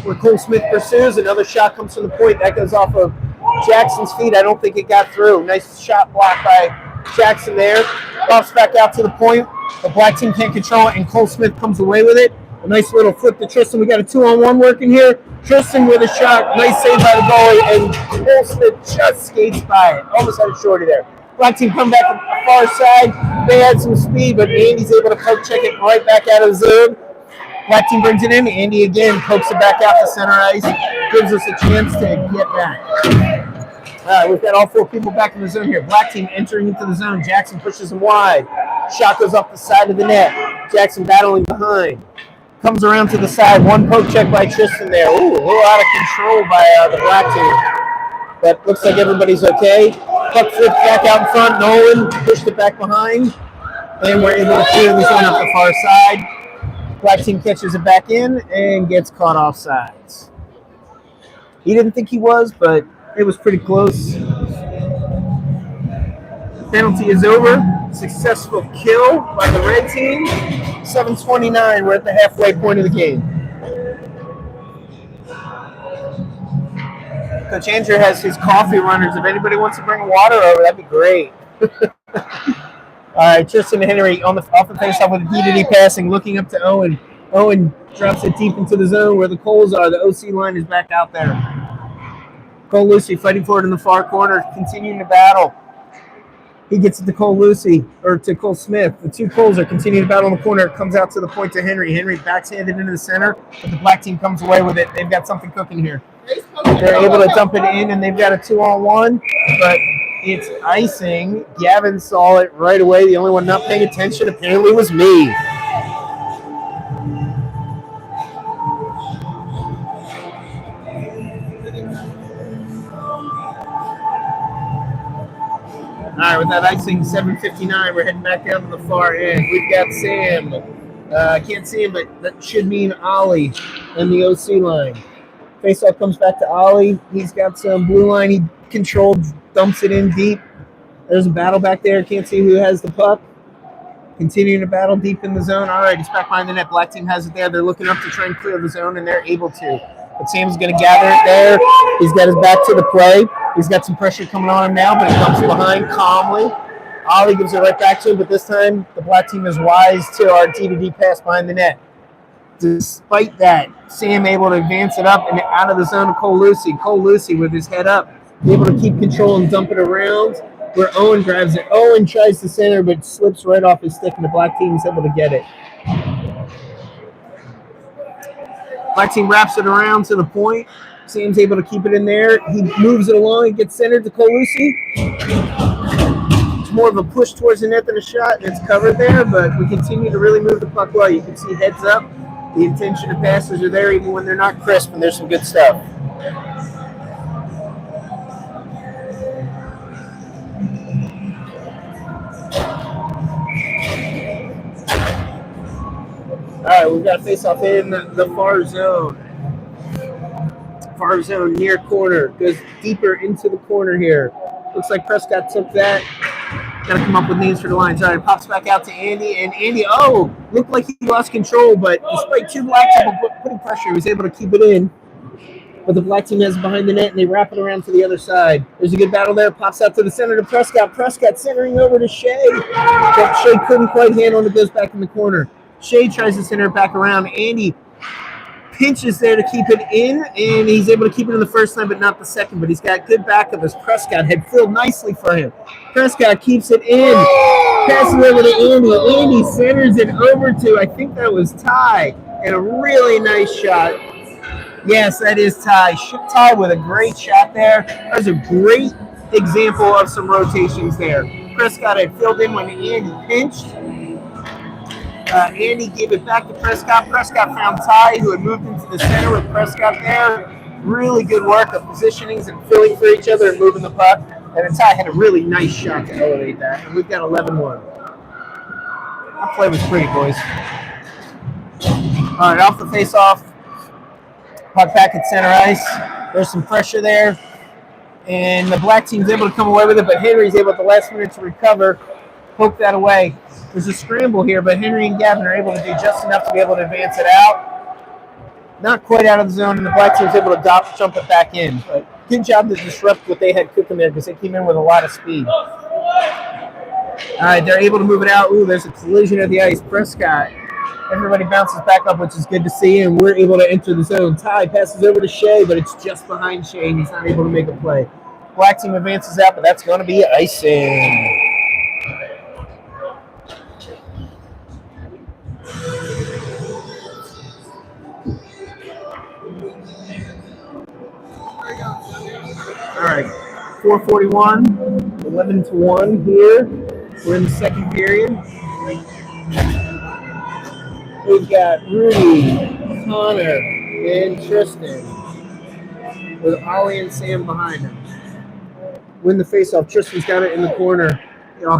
where Cole Smith pursues. Another shot comes from the point. That goes off of Jackson's feet. I don't think it got through. Nice shot block by Jackson there. Pops back out to the point. The black team can't control it, and Cole Smith comes away with it. A nice little flip to Tristan. We got a 2-on-1 working here. Tristan with a shot. Nice save by the goalie, and Cole Smith just skates by it. Almost had a shorty there. Black team come back from the far side. They had some speed, but Andy's able to poke check it right back out of the zone. Black team brings it in. Andy again pokes it back out to center ice. Gives us a chance to get back. All right, we've got all 4 people back in the zone here. Black team entering into the zone. Jackson pushes him wide. Shot goes off the side of the net. Jackson battling behind. Comes around to the side. One poke check by Tristan there. Ooh, a little out of control by the black team. But looks like everybody's okay. Puck flipped back out in front. Nolan pushed it back behind. And we're able to clear the zone up the far side. Black team catches it back in and gets caught offsides. He didn't think he was, but it was pretty close. Penalty is over. Successful kill by the red team. 7:29. We're at the halfway point of the game. Coach Andrew has his coffee runners. If anybody wants to bring water over, that'd be great. All right, Tristan Henry off the faceoff with a D-to-D passing, looking up to Owen. Owen drops it deep into the zone where the Coles are. The OC line is back out there. Cole Lucy fighting for it in the far corner, continuing to battle. He gets it to Cole Lucy, or to Cole Smith. The 2 Coles are continuing to battle in the corner. It comes out to the point to Henry. Henry backhanded into the center, but the black team comes away with it. They've got something cooking here. They're able to dump it in, and they've got a 2-on-1, but it's icing. Gavin saw it right away. The only one not paying attention apparently was me. All right, with that icing, 7:59, we're heading back down to the far end. We've got Sam. I can't see him, but that should mean Ollie in the OC line. Faceoff comes back to Ollie. He's got some blue line. He controlled, dumps it in deep. There's a battle back there. Can't see who has the puck. Continuing to battle deep in the zone. All right, it's back behind the net. Black team has it there. They're looking up to try and clear the zone, and they're able to. But Sam's going to gather it there. He's got his back to the play. He's got some pressure coming on him now, but he comes behind calmly. Ollie gives it right back to him, but this time the black team is wise to our D-to-D pass behind the net. Despite that, Sam able to advance it up and out of the zone to Cole Lucy. Cole Lucy with his head up, able to keep control and dump it around where Owen grabs it. Owen tries to center, but slips right off his stick, and the black team is able to get it. Black team wraps it around to the point. Sam's able to keep it in there. He moves it along and gets centered to Cole Lucy. It's more of a push towards the net than a shot, and it's covered there, but we continue to really move the puck well. You can see heads up. The intention of passes are there even when they're not crisp, and there's some good stuff. All right, we've got a face-off in the far zone. Far zone near corner. Goes deeper into the corner here. Looks like Prescott took that. Got to come up with names for the lines. All right, pops back out to Andy. And Andy, looked like he lost control, but despite 2 black people putting pressure, he was able to keep it in. But the black team has it behind the net, and they wrap it around to the other side. There's a good battle there. Pops out to the center to Prescott. Prescott centering over to Shea. But Shea couldn't quite handle it. It goes back in the corner. Shea tries to center it back around. Andy pinches there to keep it in, and he's able to keep it in the first time, but not the second. But he's got good backup as Prescott had filled nicely for him. Prescott keeps it in, passes it over to Andy. Andy centers it over to, I think that was Ty, and a really nice shot. Yes, that is Ty. Ty with a great shot there. That was a great example of some rotations there. Prescott had filled in when Andy pinched. Andy gave it back to Prescott. Prescott found Ty, who had moved into the center with Prescott there. Really good work of positionings and filling for each other and moving the puck. And then Ty had a really nice shot to elevate that. And we've got 11-1. That play was pretty, boys. All right, off the face-off. Puck back at center ice. There's some pressure there. And the black team's able to come away with it, but Henry's able at the last minute to recover. Poke that away. There's a scramble here, but Henry and Gavin are able to do just enough to be able to advance it out. Not quite out of the zone, and the black team's able to jump it back in. But good job to disrupt what they had cooking there because they came in with a lot of speed. All right, they're able to move it out. Ooh, there's a collision at the ice. Prescott. Everybody bounces back up, which is good to see, and we're able to enter the zone. Ty passes over to Shea, but it's just behind Shea, and he's not able to make a play. Black team advances out, but that's going to be icing. All right, 4:41, 11-1 here. We're in the second period. We've got Rudy, Connor, and Tristan with Ollie and Sam behind him. Win the faceoff. Tristan's got it in the corner.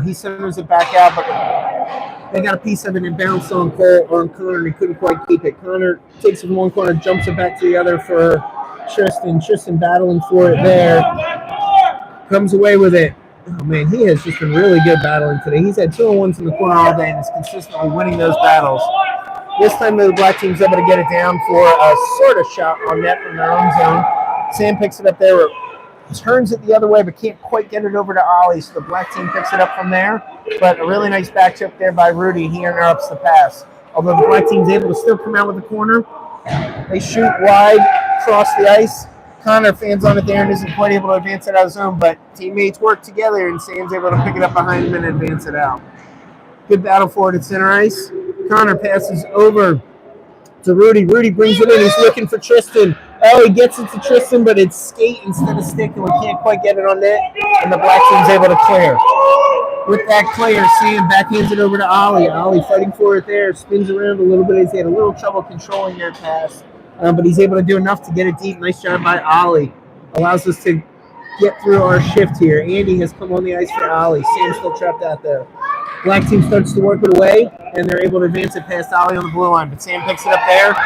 He centers it back out, but they got a piece of it and bounced on Connor, and he couldn't quite keep it. Connor takes it from one corner, jumps it back to the other for Tristan. Tristan battling for it there. Comes away with it. Oh, man, he has just been really good battling today. He's had 2-on-1s in the corner all day and is consistently winning those battles. This time the black team's able to get it down for a sort of shot on net from their own zone. Sam picks it up there, turns it the other way, but can't quite get it over to Ollie, so the black team picks it up from there. But a really nice back chip there by Rudy. He interrupts the pass. Although the black team's able to still come out with the corner, they shoot wide across the ice. Connor fans on it there and isn't quite able to advance it out of zone, but teammates work together, and Sam's able to pick it up behind him and advance it out. Good battle for it at center ice. Connor passes over to Rudy. Rudy brings it in. He's looking for Tristan. Oh, he gets it to Tristan, but it's skate instead of stick, and we can't quite get it on net, and the black team's able to clear. With that clear, Sam backhands it over to Ollie. Ollie fighting for it there, spins around a little bit. He's had a little trouble controlling that pass, but he's able to do enough to get it deep. Nice job by Ollie. Allows us to get through our shift here. Andy has come on the ice for Ollie. Sam's still trapped out there. Black team starts to work it away, and they're able to advance it past Ollie on the blue line. But Sam picks it up there.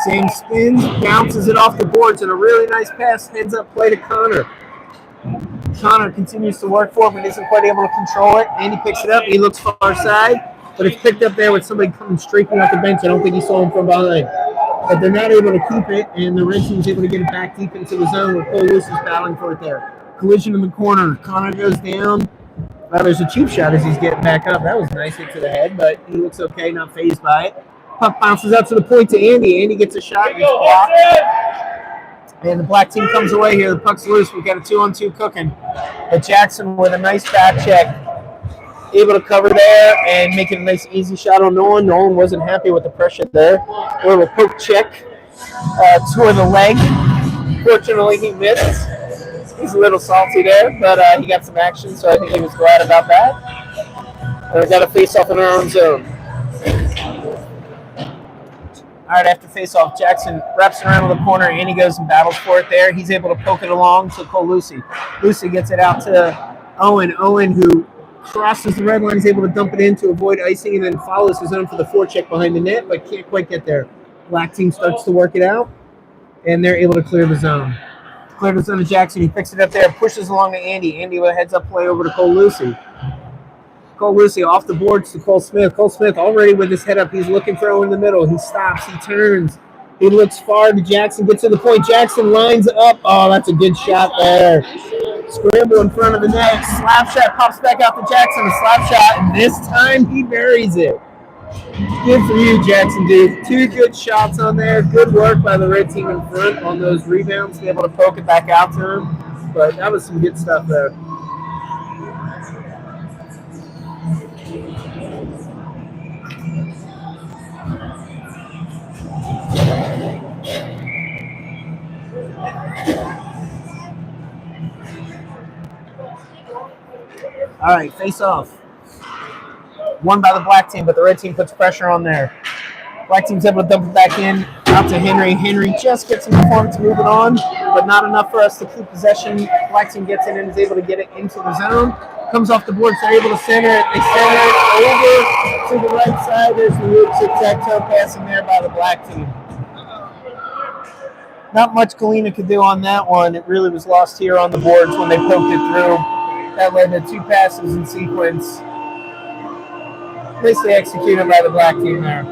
Sam spins, bounces it off the boards, and a really nice pass heads up play to Connor. Connor continues to work for it, but isn't quite able to control it. Andy picks it up. He looks far side, but it's picked up there with somebody coming streaking off the bench. I don't think he saw him from behind. But they're not able to keep it, and the red team's able to get it back deep into the zone where Cole Lewis is battling for it there. Collision in the corner. Connor goes down. Well, there's a cheap shot as he's getting back up. That was nice hit to the head, but he looks okay, not phased by it. Puck bounces out to the point to Andy. Andy gets a shot and it's blocked. And the black team comes away here. The puck's loose. We've got a 2-on-2 cooking. But Jackson with a nice back check. Able to cover there and make it a nice easy shot on Nolan. Nolan wasn't happy with the pressure there. A little poke check toward the leg. Fortunately, he missed. He's a little salty there, but he got some action, so I think he was glad about that. And we got a face-off in our own zone. All right, after face-off, Jackson wraps around in the corner, and he goes and battles for it there. He's able to poke it along to Cole Lucy. Lucy gets it out to Owen. Owen, who crosses the red line, is able to dump it in to avoid icing, and then follows his own for the forecheck behind the net, but can't quite get there. Black team starts to work it out, and they're able to clear the zone. Clear the zone to Jackson. He picks it up there, pushes along to Andy. Andy with a heads-up play over to Cole Lucy. Cole Lucy off the boards to Cole Smith. Cole Smith already with his head up. He's looking for Owen in the middle. He stops. He turns. He looks far to Jackson. Gets to the point. Jackson lines up. Oh, that's a good shot there. Scramble in front of the net. Slap shot pops back out to Jackson. A slap shot, and this time he buries it. Good for you, Jackson, dude. 2 good shots on there. Good work by the red team in front on those rebounds to be able to poke it back out to him. But that was some good stuff there. All right, face off. Won by the black team, but the red team puts pressure on there. Black team's able to dump it back in, out to Henry. Henry just gets in the form to move it on, but not enough for us to keep possession. Black team gets in and is able to get it into the zone. Comes off the boards, they're able to center it. They center it over to the right side. There's the loop tic-tac-toe pass in there by the black team. Not much Galena could do on that one. It really was lost here on the boards when they poked it through. That led to 2 passes in sequence. Nicely executed by the black team there.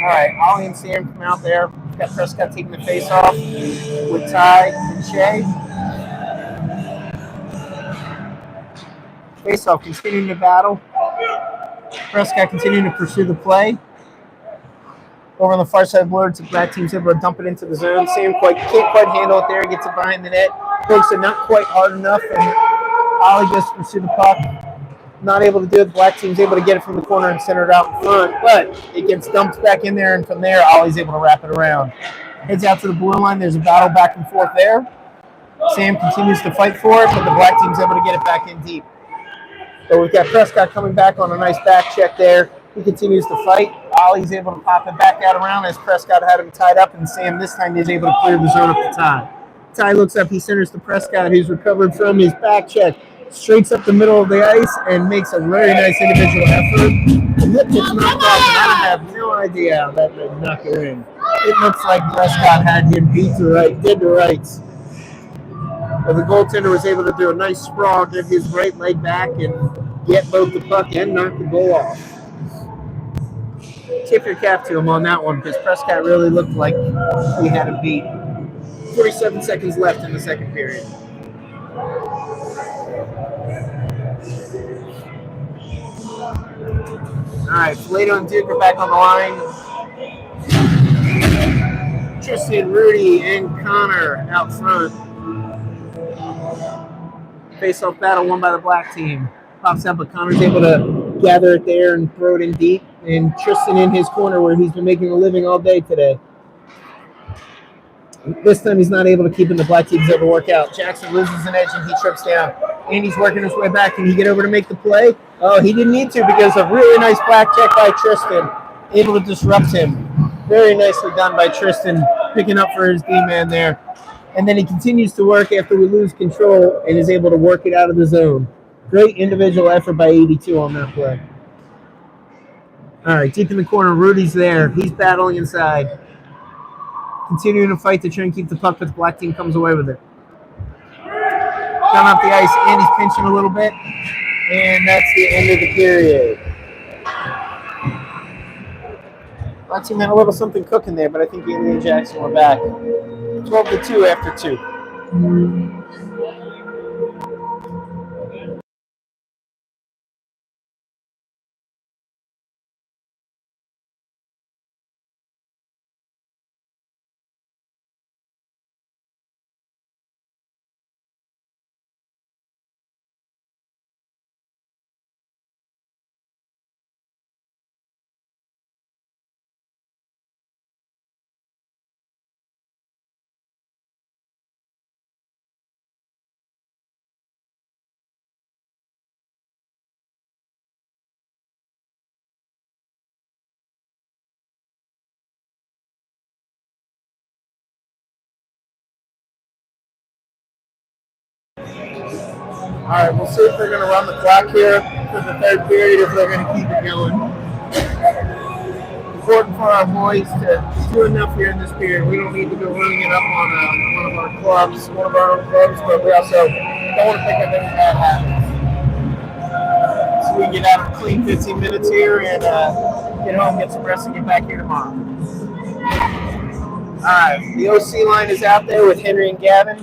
All right, Ollie and Sam come out there. We've got Prescott taking the face off with Ty and Shay. Face off, continuing the battle. Prescott continuing to pursue the play. Over on the far side of the board, the black team's able to dump it into the zone. Sam can't quite handle it there. Gets it behind the net. Pokes it not quite hard enough, and Ollie goes to pursue the puck. Not able to do it. The black team's able to get it from the corner and center it out in front, but it gets dumped back in there, and from there, Ollie's able to wrap it around. Heads out to the blue line. There's a battle back and forth there. Sam continues to fight for it, but the black team's able to get it back in deep. So we've got Prescott coming back on a nice back check there. He continues to fight. Ollie's able to pop it back out around as Prescott had him tied up, and Sam this time is able to clear the zone up to Ty. Ty looks up. He centers to Prescott, who's recovered from his back check. Straights up the middle of the ice and makes a very nice individual effort. The hip gets knocked off, and I have no idea how that knocked her in. It looks like Prescott had him beat to right, did the rights. But the goaltender was able to do a nice sprawl, get his right leg back, and get both the puck and knock the goal off. Tip your cap to him on that one, because Prescott really looked like he had him beat. 47 seconds left in the second period. All right, Flato and Duke are back on the line. Tristan, Rudy, and Connor out front. Face-off battle won by the black team. Pops out, but Connor's able to gather it there and throw it in deep. And Tristan in his corner where he's been making a living all day today. This time he's not able to keep in the black team's able to work out. Jackson loses an edge and he trips down. Andy's working his way back. Can he get over to make the play? Oh, he didn't need to because of really nice back check by Tristan. Able to disrupt him. Very nicely done by Tristan, picking up for his D-man there. And then he continues to work after we lose control and is able to work it out of the zone. Great individual effort by 82 on that play. All right, deep in the corner, Rudy's there. He's battling inside. Continuing to fight to try and keep the puck, but the black team comes away with it. Down off the ice, Andy's pinching a little bit, and that's the end of the period. Black team had a little something cooking there, but I think Andy and Jackson were back. 12-2 after 2. All right, we'll see if they're going to run the clock here for the third period, if they're going to keep it going. Important for our boys to do enough here in this period. We don't need to go running it up on one of our clubs, one of our own clubs, but we also don't want to pick up any bad habits. So we can get out of clean 15 minutes here and get home, get some rest, and get back here tomorrow. All right, the OC line is out there with Henry and Gavin.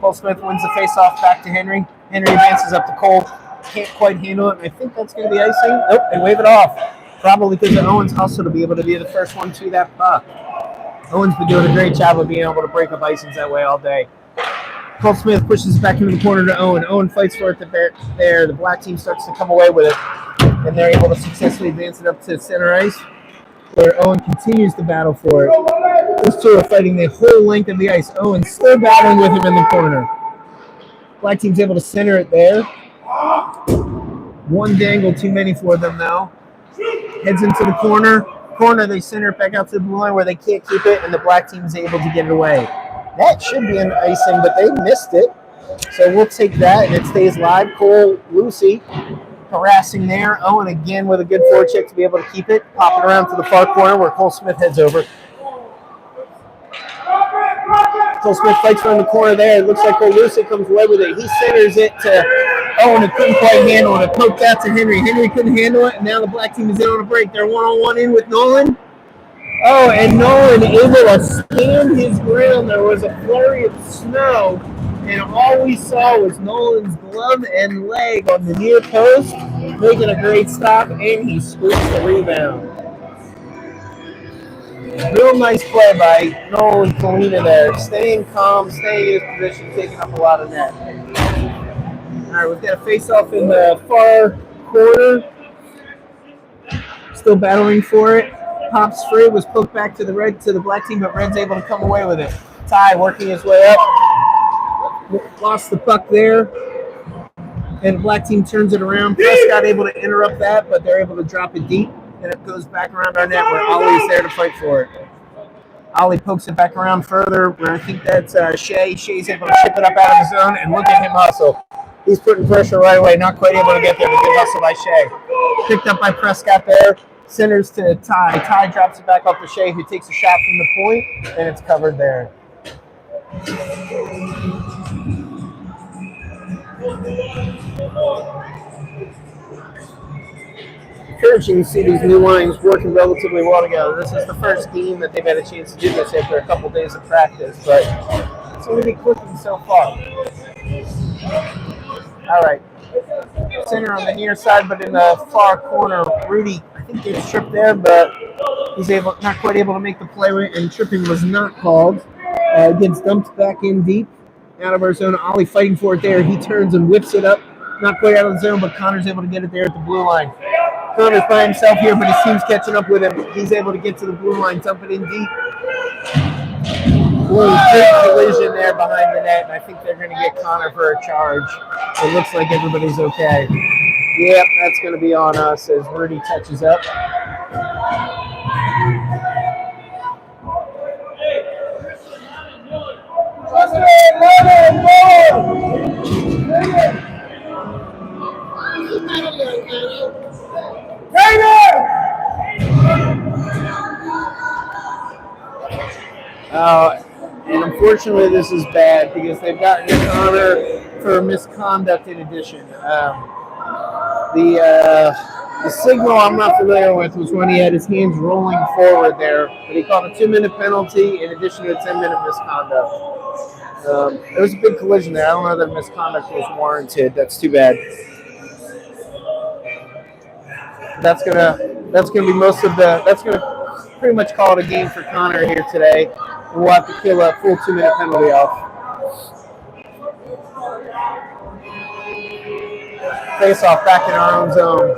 Cole Smith wins the face-off back to Henry. Henry advances up to Cole. Can't quite handle it. I think that's going to be icing. Nope, they wave it off. Probably because of Owen's hustle to be able to be the first one to that puck. Owen's been doing a great job of being able to break up icings that way all day. Cole Smith pushes it back into the corner to Owen. Owen fights for it there. The black team starts to come away with it. And they're able to successfully advance it up to center ice, where Owen continues to battle for it. Those two are fighting the whole length of the ice. Owen still battling with him in the corner. Black team's able to center it there. One dangle too many for them now. Heads into the corner. They center it back out to the blue line where they can't keep it, and the black team is able to get it away. That should be an icing, but they missed it. So we'll take that, and it stays live. Cole Lucy harassing there. Owen again with a good forecheck to be able to keep it. Popping around to the far corner where Cole Smith heads over. Cole Smith fights from the corner there. It looks like Cole Lucy comes away with it. He centers it to Owen, who couldn't quite handle it. It poked out to Henry. Henry couldn't handle it, and now the black team is in on a break. They're one-on-one in with Nolan. Oh, and Nolan able to stand his ground. There was a flurry of snow, and all we saw was Nolan's glove and leg on the near post, making a great stop, and he scooped the rebound. Real nice play by Nolan Kalina there, staying calm, staying in his position, taking up a lot of net. All right, we've got a face-off in the far corner. Still battling for it. Pops free, was poked back to the black team, but Red's able to come away with it. Ty working his way up. Lost the puck there. And black team turns it around. Prescott able to interrupt that, but they're able to drop it deep. And it goes back around our net where Ollie's there to fight for it. Ollie pokes it back around further where I think that's Shea. Shea's able to chip it up out of the zone, and look at him hustle. He's putting pressure right away, not quite able to get there, but good hustle by Shea. Picked up by Prescott there. Centers to Ty. Ty drops it back off to Shea, who takes a shot from the point, and it's covered there. Encouraging to see these new lines working relatively well together. This is the first game that they've had a chance to do this after a couple days of practice, but it's already clicking so far. All right. Center on the near side, but in the far corner, Rudy, I think gets tripped there, but he's not quite able to make the play, and tripping was not called. Gets dumped back in deep out of our zone. Ollie fighting for it there. He turns and whips it up. Not quite out of the zone, but Connor's able to get it there at the blue line. Connor's by himself here, but his team's catching up with him. He's able to get to the blue line, dump it in deep. Big collision there behind the net, and I think they're going to get Connor for a charge. It looks like everybody's okay. Yep, that's going to be on us as Rudy touches up. And unfortunately, this is bad because they've gotten Connor for misconduct in addition. The signal I'm not familiar with was when he had his hands rolling forward there, but he called a 2-minute penalty in addition to a 10-minute misconduct. It was a big collision there. I don't know that misconduct was warranted. That's too bad. That's gonna be most of the. That's gonna pretty much call it a game for Connor here today. We'll have to kill a full 2-minute penalty off. Face off back in our own zone.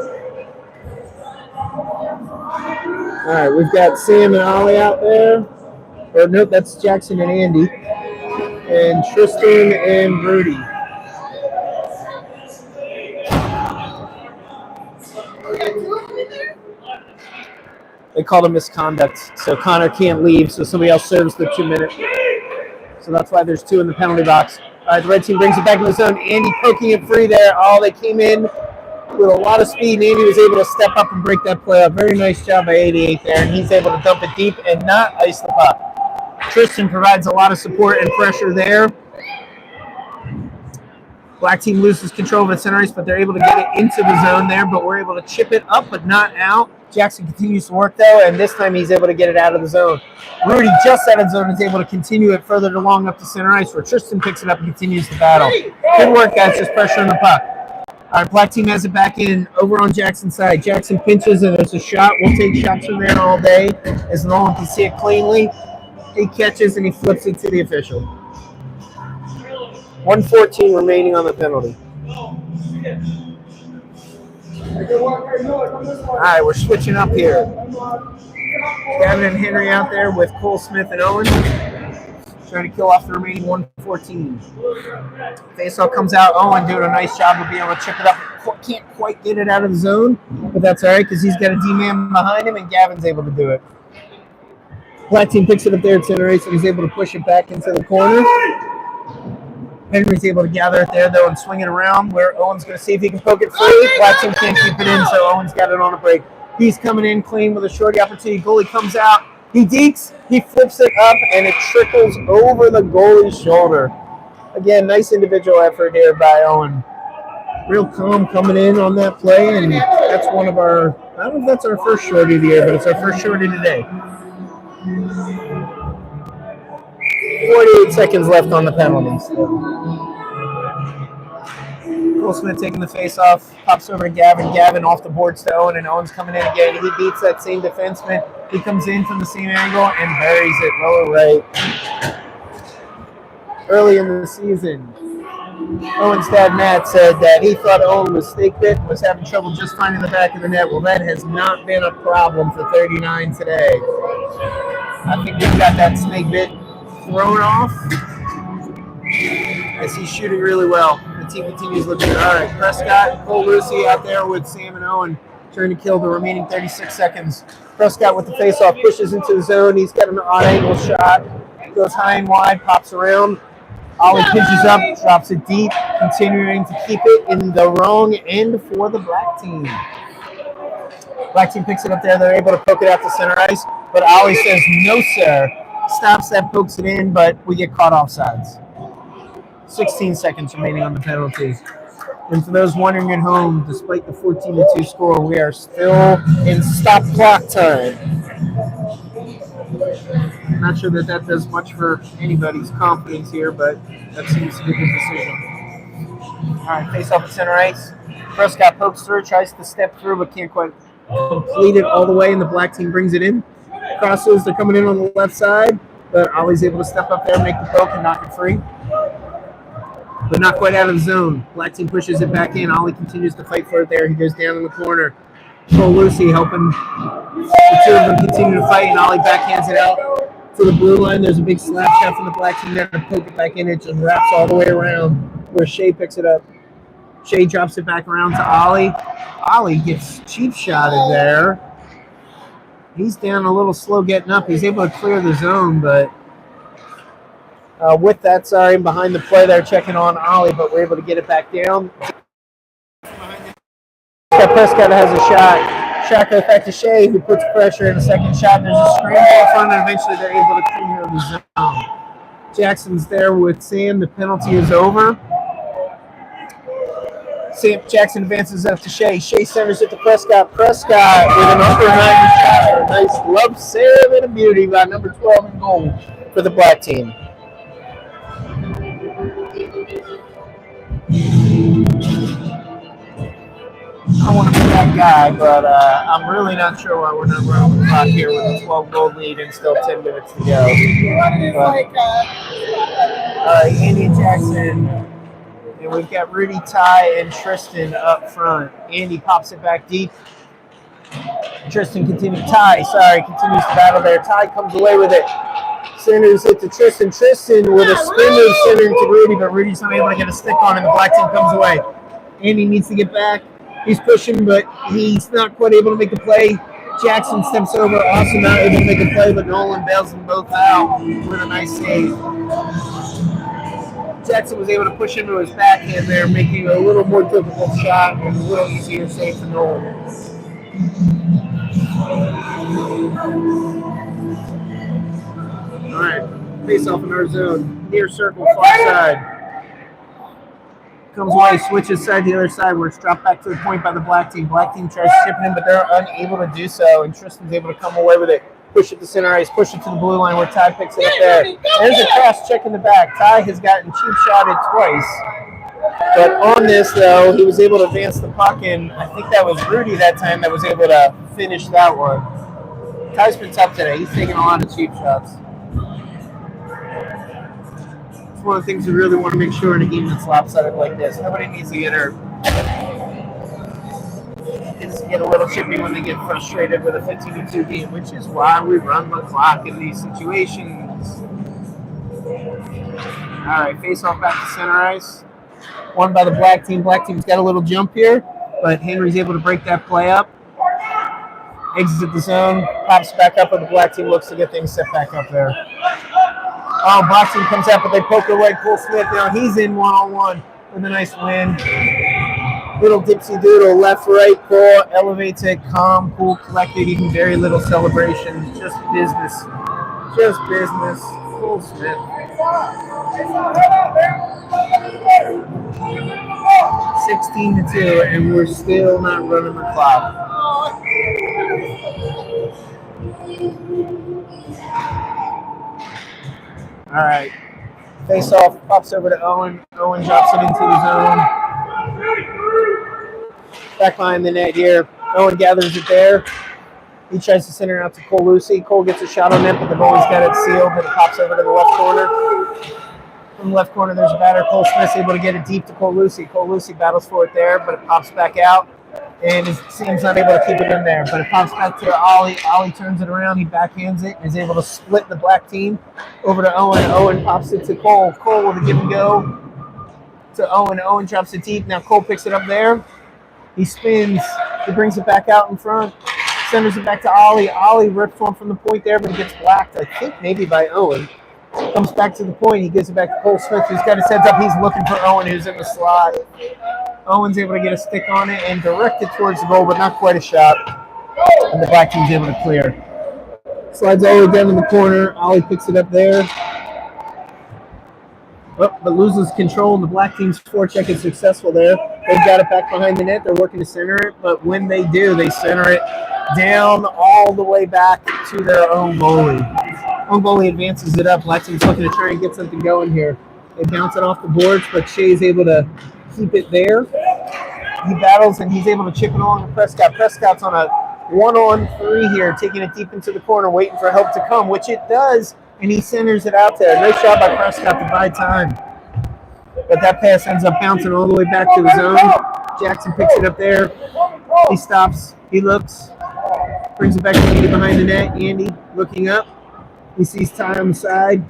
All right, we've got Sam and Ollie out there. Or nope, that's Jackson and Andy. And Tristan and Rudy. They called a misconduct, so Connor can't leave, so somebody else serves the 2-minute. So that's why there's 2 in the penalty box. All right, the red team brings it back in the zone. Andy poking it free there. Oh, they came in with a lot of speed, and Andy was able to step up and break that play up. Very nice job by 88 there, and he's able to dump it deep and not ice the puck. Tristan provides a lot of support and pressure there. Black team loses control of the center ice, but they're able to get it into the zone there, but we're able to chip it up, but not out. Jackson continues to work, though, and this time he's able to get it out of the zone. Rudy, just out of the zone, is able to continue it further along up the center ice, where Tristan picks it up and continues the battle. Good work, guys, just pressure on the puck. All right, black team has it back in over on Jackson's side. Jackson pinches, and there's a shot. We'll take shots from there all day, as Nolan can see it cleanly. He catches, and he flips it to the official. 1:14 remaining on the penalty. All right, we're switching up here. Gavin and Henry out there with Cole Smith and Owen. Trying to kill off the remaining 1:14. Faceoff comes out. Owen doing a nice job of being able to chip it up. Can't quite get it out of the zone, but that's all right because he's got a D-man behind him, and Gavin's able to do it. Black team picks it up there at center ice, and he's able to push it back into the corner. Henry's able to gather it there, though, and swing it around where Owen's going to see if he can poke it free. Black team can't keep it in, so Owen's got it on a break. He's coming in clean with a shorty opportunity. Goalie comes out. He dekes. He flips it up, and it trickles over the goalie's shoulder. Again, nice individual effort here by Owen. Real calm coming in on that play, and that's one of our – I don't know if that's our first shorty of the year, but it's our first shorty today. 48 seconds left on the penalties. Cole Smith taking the face off, pops over to Gavin. Gavin off the boards to Owen, and Owen's coming in again. He beats that same defenseman. He comes in from the same angle and buries it lower right. Early in the season, Owen's dad, Matt, said that he thought Owen was snake bit and was having trouble just finding the back of the net. Well, that has not been a problem for 39 today. I think we've got that snake bit thrown off as he's shooting really well. The team continues looking good. All right, Prescott, Cole Lucy out there with Sam and Owen trying to kill the remaining 36 seconds. Prescott with the face-off pushes into the zone. He's got an odd-angle shot. Goes high and wide, pops around. Ollie pitches up, drops it deep, continuing to keep it in the wrong end for the black team. Black team picks it up there. They're able to poke it out to center ice, but Ollie says, no, sir. Stops that, pokes it in, but we get caught offsides. 16 seconds remaining on the penalty. And for those wondering at home, despite the 14-2 score, we are still in stop clock time. I'm not sure that does much for anybody's confidence here, but that seems to be a good decision. All right, face off at center ice. Prescott pokes through, tries to step through, but can't quite complete it all the way, and the black team brings it in. Crosses, they're coming in on the left side, but Ollie's able to step up there, make the poke, and knock it free. But not quite out of the zone. Black team pushes it back in. Ollie continues to fight for it there. He goes down in the corner. Cole Lucy helping the two of them continue to fight, and Ollie backhands it out to the blue line. There's a big slap shot from the black team there to poke it back in. It just wraps all the way around where Shea picks it up. Shea drops it back around to Ollie. Ollie gets cheap shotted there. He's down a little slow getting up. He's able to clear the zone, but with that, behind the play there, checking on Ollie, but we're able to get it back down. Prescott has a shot. Shot goes back to Shea, who puts pressure in the second shot. There's a scramble in front, and eventually they're able to clear the zone. Jackson's there with Sam. The penalty is over. Jackson advances up to Shea. Shea centers it to Prescott. Prescott with an underhand shot. A nice love save and a beauty by number 12 in goal for the black team. I want to be that guy, but I'm really not sure why we're not running the clock here with a 12-goal lead and still 10 minutes to go. Andy Jackson, and we've got Rudy, Ty, and Tristan up front. Andy pops it back deep. Tristan continues to battle there. Ty comes away with it. Centers it to Tristan. Tristan with a spin move centering to Rudy, but Rudy's not able to get a stick on it. The black team comes away. Andy needs to get back. He's pushing, but he's not quite able to make a play. Jackson steps over, also not able to make a play, but Nolan bails them both out with a nice save. Jackson was able to push into his backhand there, making a little more difficult shot and a little easier save for Nolan. All right, face off in our zone, near circle, far side. Comes away, switches side to the other side, where it's dropped back to the point by the black team. Black team tries to chip it in, but they're unable to do so, and Tristan's able to come away with it. Push it to center ice, push it to the blue line where Ty picks it up there. There's a cross check in the back. Ty has gotten cheap shotted twice. But on this, though, he was able to advance the puck, and I think that was Rudy that time that was able to finish that one. Ty's been tough today. He's taking a lot of cheap shots. One of the things we really want to make sure in a game that's lopsided like this. Nobody needs to get hurt. Kids get a little chippy when they get frustrated with a 15-2 game, which is why we run the clock in these situations. All right, face off back to center ice. Won by the black team. Black team's got a little jump here, but Henry's able to break that play up. Exits the zone, pops back up, and the black team looks to get things set back up there. Oh, black team comes out, but they poke away Cole Smith. Now he's in one-on-one with a nice win. Little dipsy doodle, left, right, Cole elevates it, calm, cool, collected, even very little celebration. Just business. Just business. Cole Smith. 16-2, and we're still not running the clock. All All right. Face off, pops over to Owen. Owen drops it into the zone. Back behind the net here. Owen gathers it there. He tries to center out to Cole Lucy. Cole gets a shot on net, but the goalie's got it sealed, and it pops over to the left corner. From the left corner, there's a batter. Cole Smith's able to get it deep to Cole Lucy. Cole Lucy battles for it there, but it pops back out. And his team's not able to keep it in there. But it pops back to Ollie. Ollie turns it around. He backhands it and is able to split the black team over to Owen. Owen pops it to Cole. Cole with a give and go to Owen. Owen drops it deep. Now Cole picks it up there. He spins. He brings it back out in front. Sends it back to Ollie. Ollie rips one from the point there, but he gets blacked, I think maybe by Owen. Comes back to the point. He gives it back to Cole Smith, who's got his heads up. He's looking for Owen, who's in the slot. Owen's able to get a stick on it and direct it towards the goal, but not quite a shot. And the black team's able to clear. Slides all the way down in the corner. Ollie picks it up there. Oh, but loses control, and the black team's forecheck is successful there. They've got it back behind the net. They're working to center it, but when they do, they center it down all the way back to their own goalie. Own goalie advances it up. Black team's looking to try and get something going here. They bounce it off the boards, but Shea's able to keep it there. He battles, and he's able to chip it along to Prescott. Prescott's on a 1-on-3 here, taking it deep into the corner, waiting for help to come, which it does, and he centers it out there. Nice shot by Prescott to buy time. But that pass ends up bouncing all the way back to the zone. Jackson picks it up there. He stops. He looks. Brings it back to Andy behind the net. Andy looking up. He sees Ty on the side.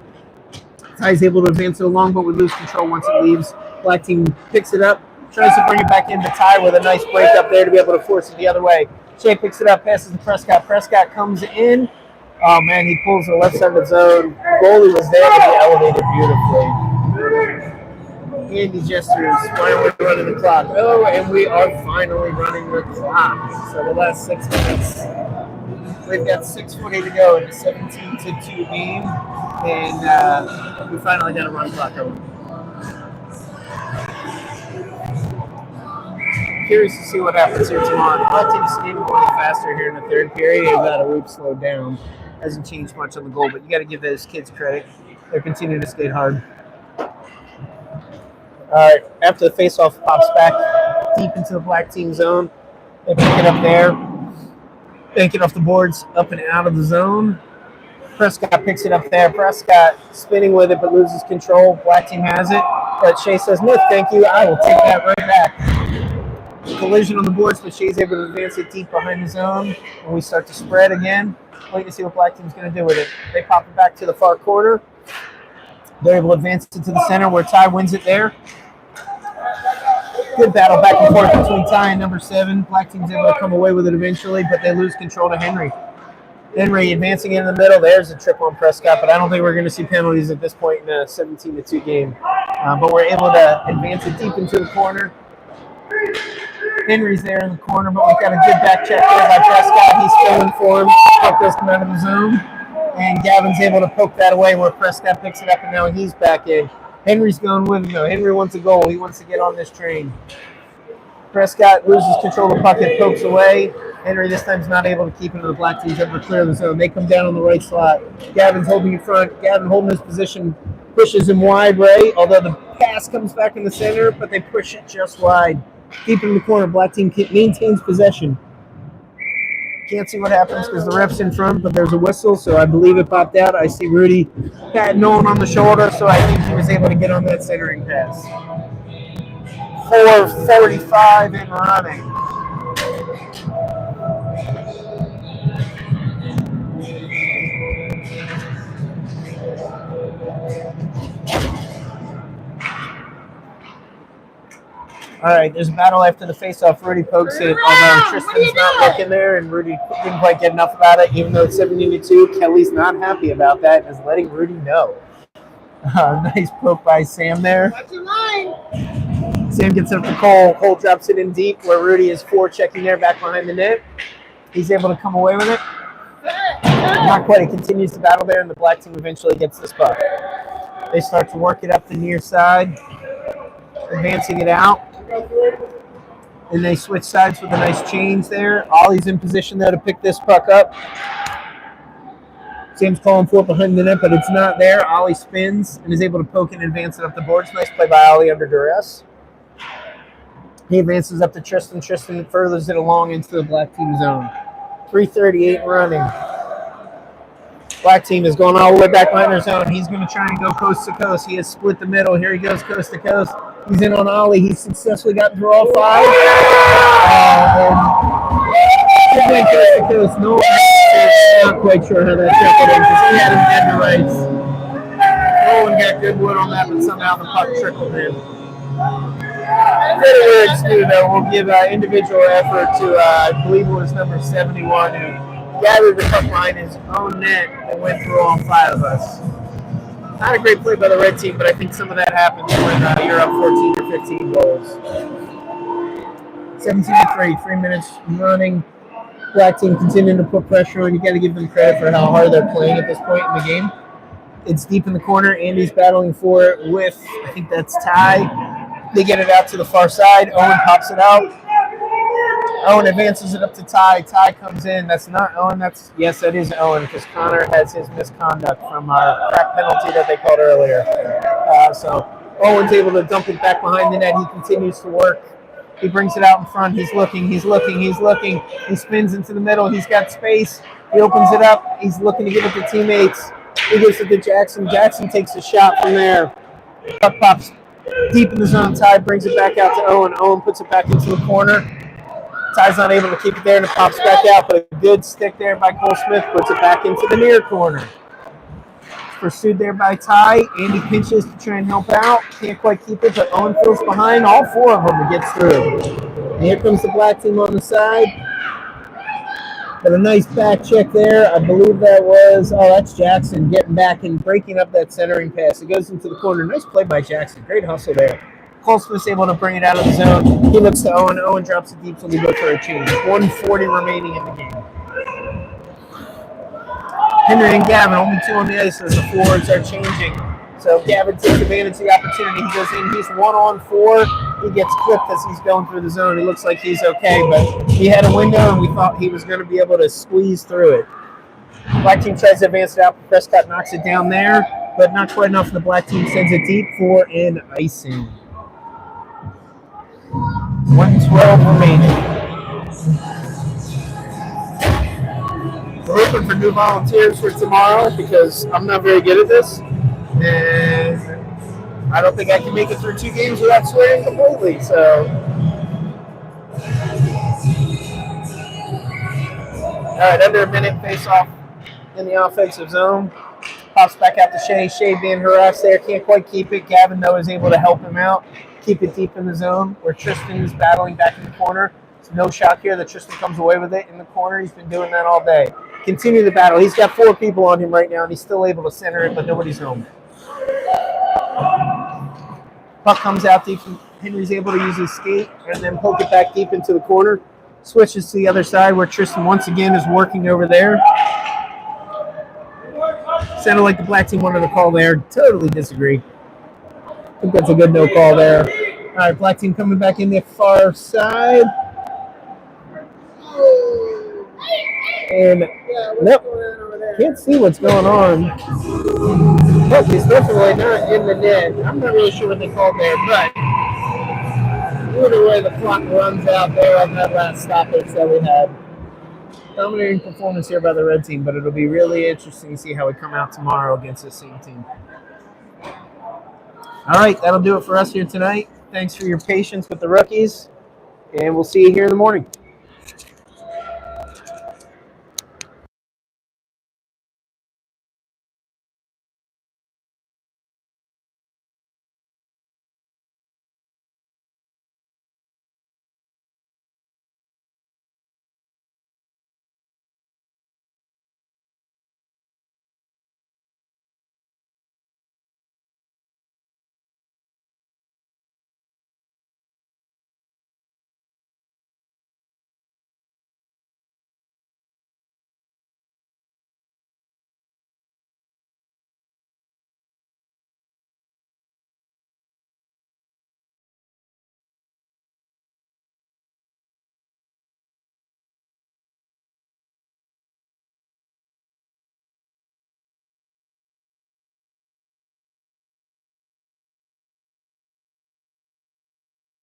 Ty's able to advance it along, but we lose control once it leaves. Black team picks it up. Tries to bring it back into Ty with a nice break up there to be able to force it the other way. Shea picks it up, passes to Prescott. Prescott comes in. Oh, man, he pulls the left side of the zone. Goalie was there, but he elevated beautifully. Andy Gestures finally running the clock. Oh, and we are finally running the clock. So the last 6 minutes. We've got 6:40 to go in a 17-2 game, and we finally got a run clock over. Curious to see what happens here tomorrow. The Black team's skating a little faster here in the third period. They've got a loop slowed down. Hasn't changed much on the goal, but you got to give those kids credit. They're continuing to skate hard. All right, after the faceoff pops back deep into the Black team zone, they pick it up there, bank it off the boards, up and out of the zone. Prescott picks it up there. Prescott spinning with it, but loses control. Black team has it, but Shea says, "No, thank you. I will take that right back." Collision on the boards, but Shea's able to advance it deep behind the zone. And we start to spread again. Waiting to see what Black team's going to do with it. They pop it back to the far corner. They're able to advance it to the center where Ty wins it there. Good battle back and forth between Ty and number 7. Black team's able to come away with it eventually, but they lose control to Henry. Henry advancing in the middle. There's a trip on Prescott, but I don't think we're going to see penalties at this point in a 17-2 game. But we're able to advance it deep into the corner. Henry's there in the corner, but we've got a good back check there by Prescott. He's filling for him. Puck does come out of the zone. And Gavin's able to poke that away where Prescott picks it up, and now he's back in. Henry's going with him, though. Henry wants a goal. He wants to get on this train. Prescott loses control of the puck. It pokes away. Henry this time is not able to keep it, and the Black team's able to clear the zone. They come down on the right slot. Gavin's holding in front. Gavin holding his position, pushes him wide right, although the pass comes back in the center, but they push it just wide. Deep in the corner, Black team maintains possession. Can't see what happens because the ref's in front, but there's a whistle, so I believe it popped out. I see Rudy patting Nolan on the shoulder, so I think he was able to get on that centering pass. 4:45 and running. All right, there's a battle after the faceoff. Rudy pokes it, although Tristan's not looking there, and Rudy didn't quite get enough about it, even though it's 17-2. Kelly's not happy about that and is letting Rudy know. Nice poke by Sam there. Watch your line. Sam gets it up to Cole. Cole drops it in deep where Rudy is forechecking there back behind the net. He's able to come away with it. Not quite. It continues to battle there, and the Black team eventually gets this puck. They start to work it up the near side, advancing it out. And they switch sides with a nice change there. Ollie's in position there to pick this puck up. Sam's calling for it behind the net, but it's not there. Ollie spins and is able to poke and advance it up the boards. Nice play by Ollie under duress. He advances up to Tristan. Tristan furthers it along into the black team zone. 3:38 running. Black team is going all the way back behind their zone. He's going to try and go coast to coast. He has split the middle. Here he goes coast to coast. He's in on Ollie. He's successfully gotten through all five. He went coast to coast. No, not quite sure how that trickled in because he had him dead to rights. No one got good wood on that, but somehow the puck trickled in. Pretty weird, too, though. We'll give individual effort to, I believe it was number 71, who gathered the puck behind his own net and went through all five of us. Not a great play by the red team, but I think some of that happens when you're up 14 or 15 goals. 17-3, 3 minutes running. Black team continuing to put pressure on. You got to give them credit for how hard they're playing at this point in the game. It's deep in the corner. Andy's battling for it with, I think that's Ty. They get it out to the far side. Owen pops it out. Owen advances it up to Ty. Ty comes in. That's not Owen. Yes, that is Owen because Connor has his misconduct from our crack penalty that they called earlier. So Owen's able to dump it back behind the net. He continues to work. He brings it out in front. He's looking. He spins into the middle. He's got space. He opens it up. He's looking to give it to teammates. He gives it to Jackson. Jackson takes a shot from there. Puck pops deep in the zone. Ty brings it back out to Owen. Owen puts it back into the corner. Ty's not able to keep it there, and it pops back out, but a good stick there by Cole Smith puts it back into the near corner. Pursued there by Ty. Andy pinches to try and help out. Can't quite keep it, but Owen fills behind. All four of them gets through. And here comes the black team on the side. But a nice back check there. I believe that was, that's Jackson getting back and breaking up that centering pass. It goes into the corner. Nice play by Jackson. Great hustle there. Cole Smith's able to bring it out of the zone. He looks to Owen. Owen drops it deep, so we go for a change. 1:40 remaining in the game. Henry and Gavin, only two on the ice as the forwards are changing. So Gavin takes advantage of the opportunity. He goes in. He's 1-on-4. He gets clipped as he's going through the zone. He looks like he's okay, but he had a window, and we thought he was going to be able to squeeze through it. Black team tries to advance it out. Prescott knocks it down there, but not quite enough. The black team sends it deep for an icing. 1:12 remaining. We're hoping for new volunteers for tomorrow because I'm not very good at this. And I don't think I can make it through 2 games without swearing completely. So, all right, under a minute, face off in the offensive zone. Pops back out to Shea. Shea being harassed there, can't quite keep it. Gavin, though, is able to help him out. Keep it deep in the zone where Tristan is battling back in the corner. It's no shock here that Tristan comes away with it in the corner. He's been doing that all day. Continue the battle. He's got 4 people on him right now, and he's still able to center it, but nobody's home. Puck comes out deep. Henry's able to use his skate and then poke it back deep into the corner. Switches to the other side where Tristan once again is working over there. Sounded like the black team wanted a call there. Totally disagree. I think that's a good no call there. All right, black team coming back in the far side. And nope, can't see what's going on. Look, he's definitely not in the net. I'm not really sure what they called there, but either way, the clock runs out there on that last stoppage that we had. Dominating performance here by the red team, but it'll be really interesting to see how we come out tomorrow against this same team. All right, that'll do it for us here tonight. Thanks for your patience with the rookies, and we'll see you here in the morning.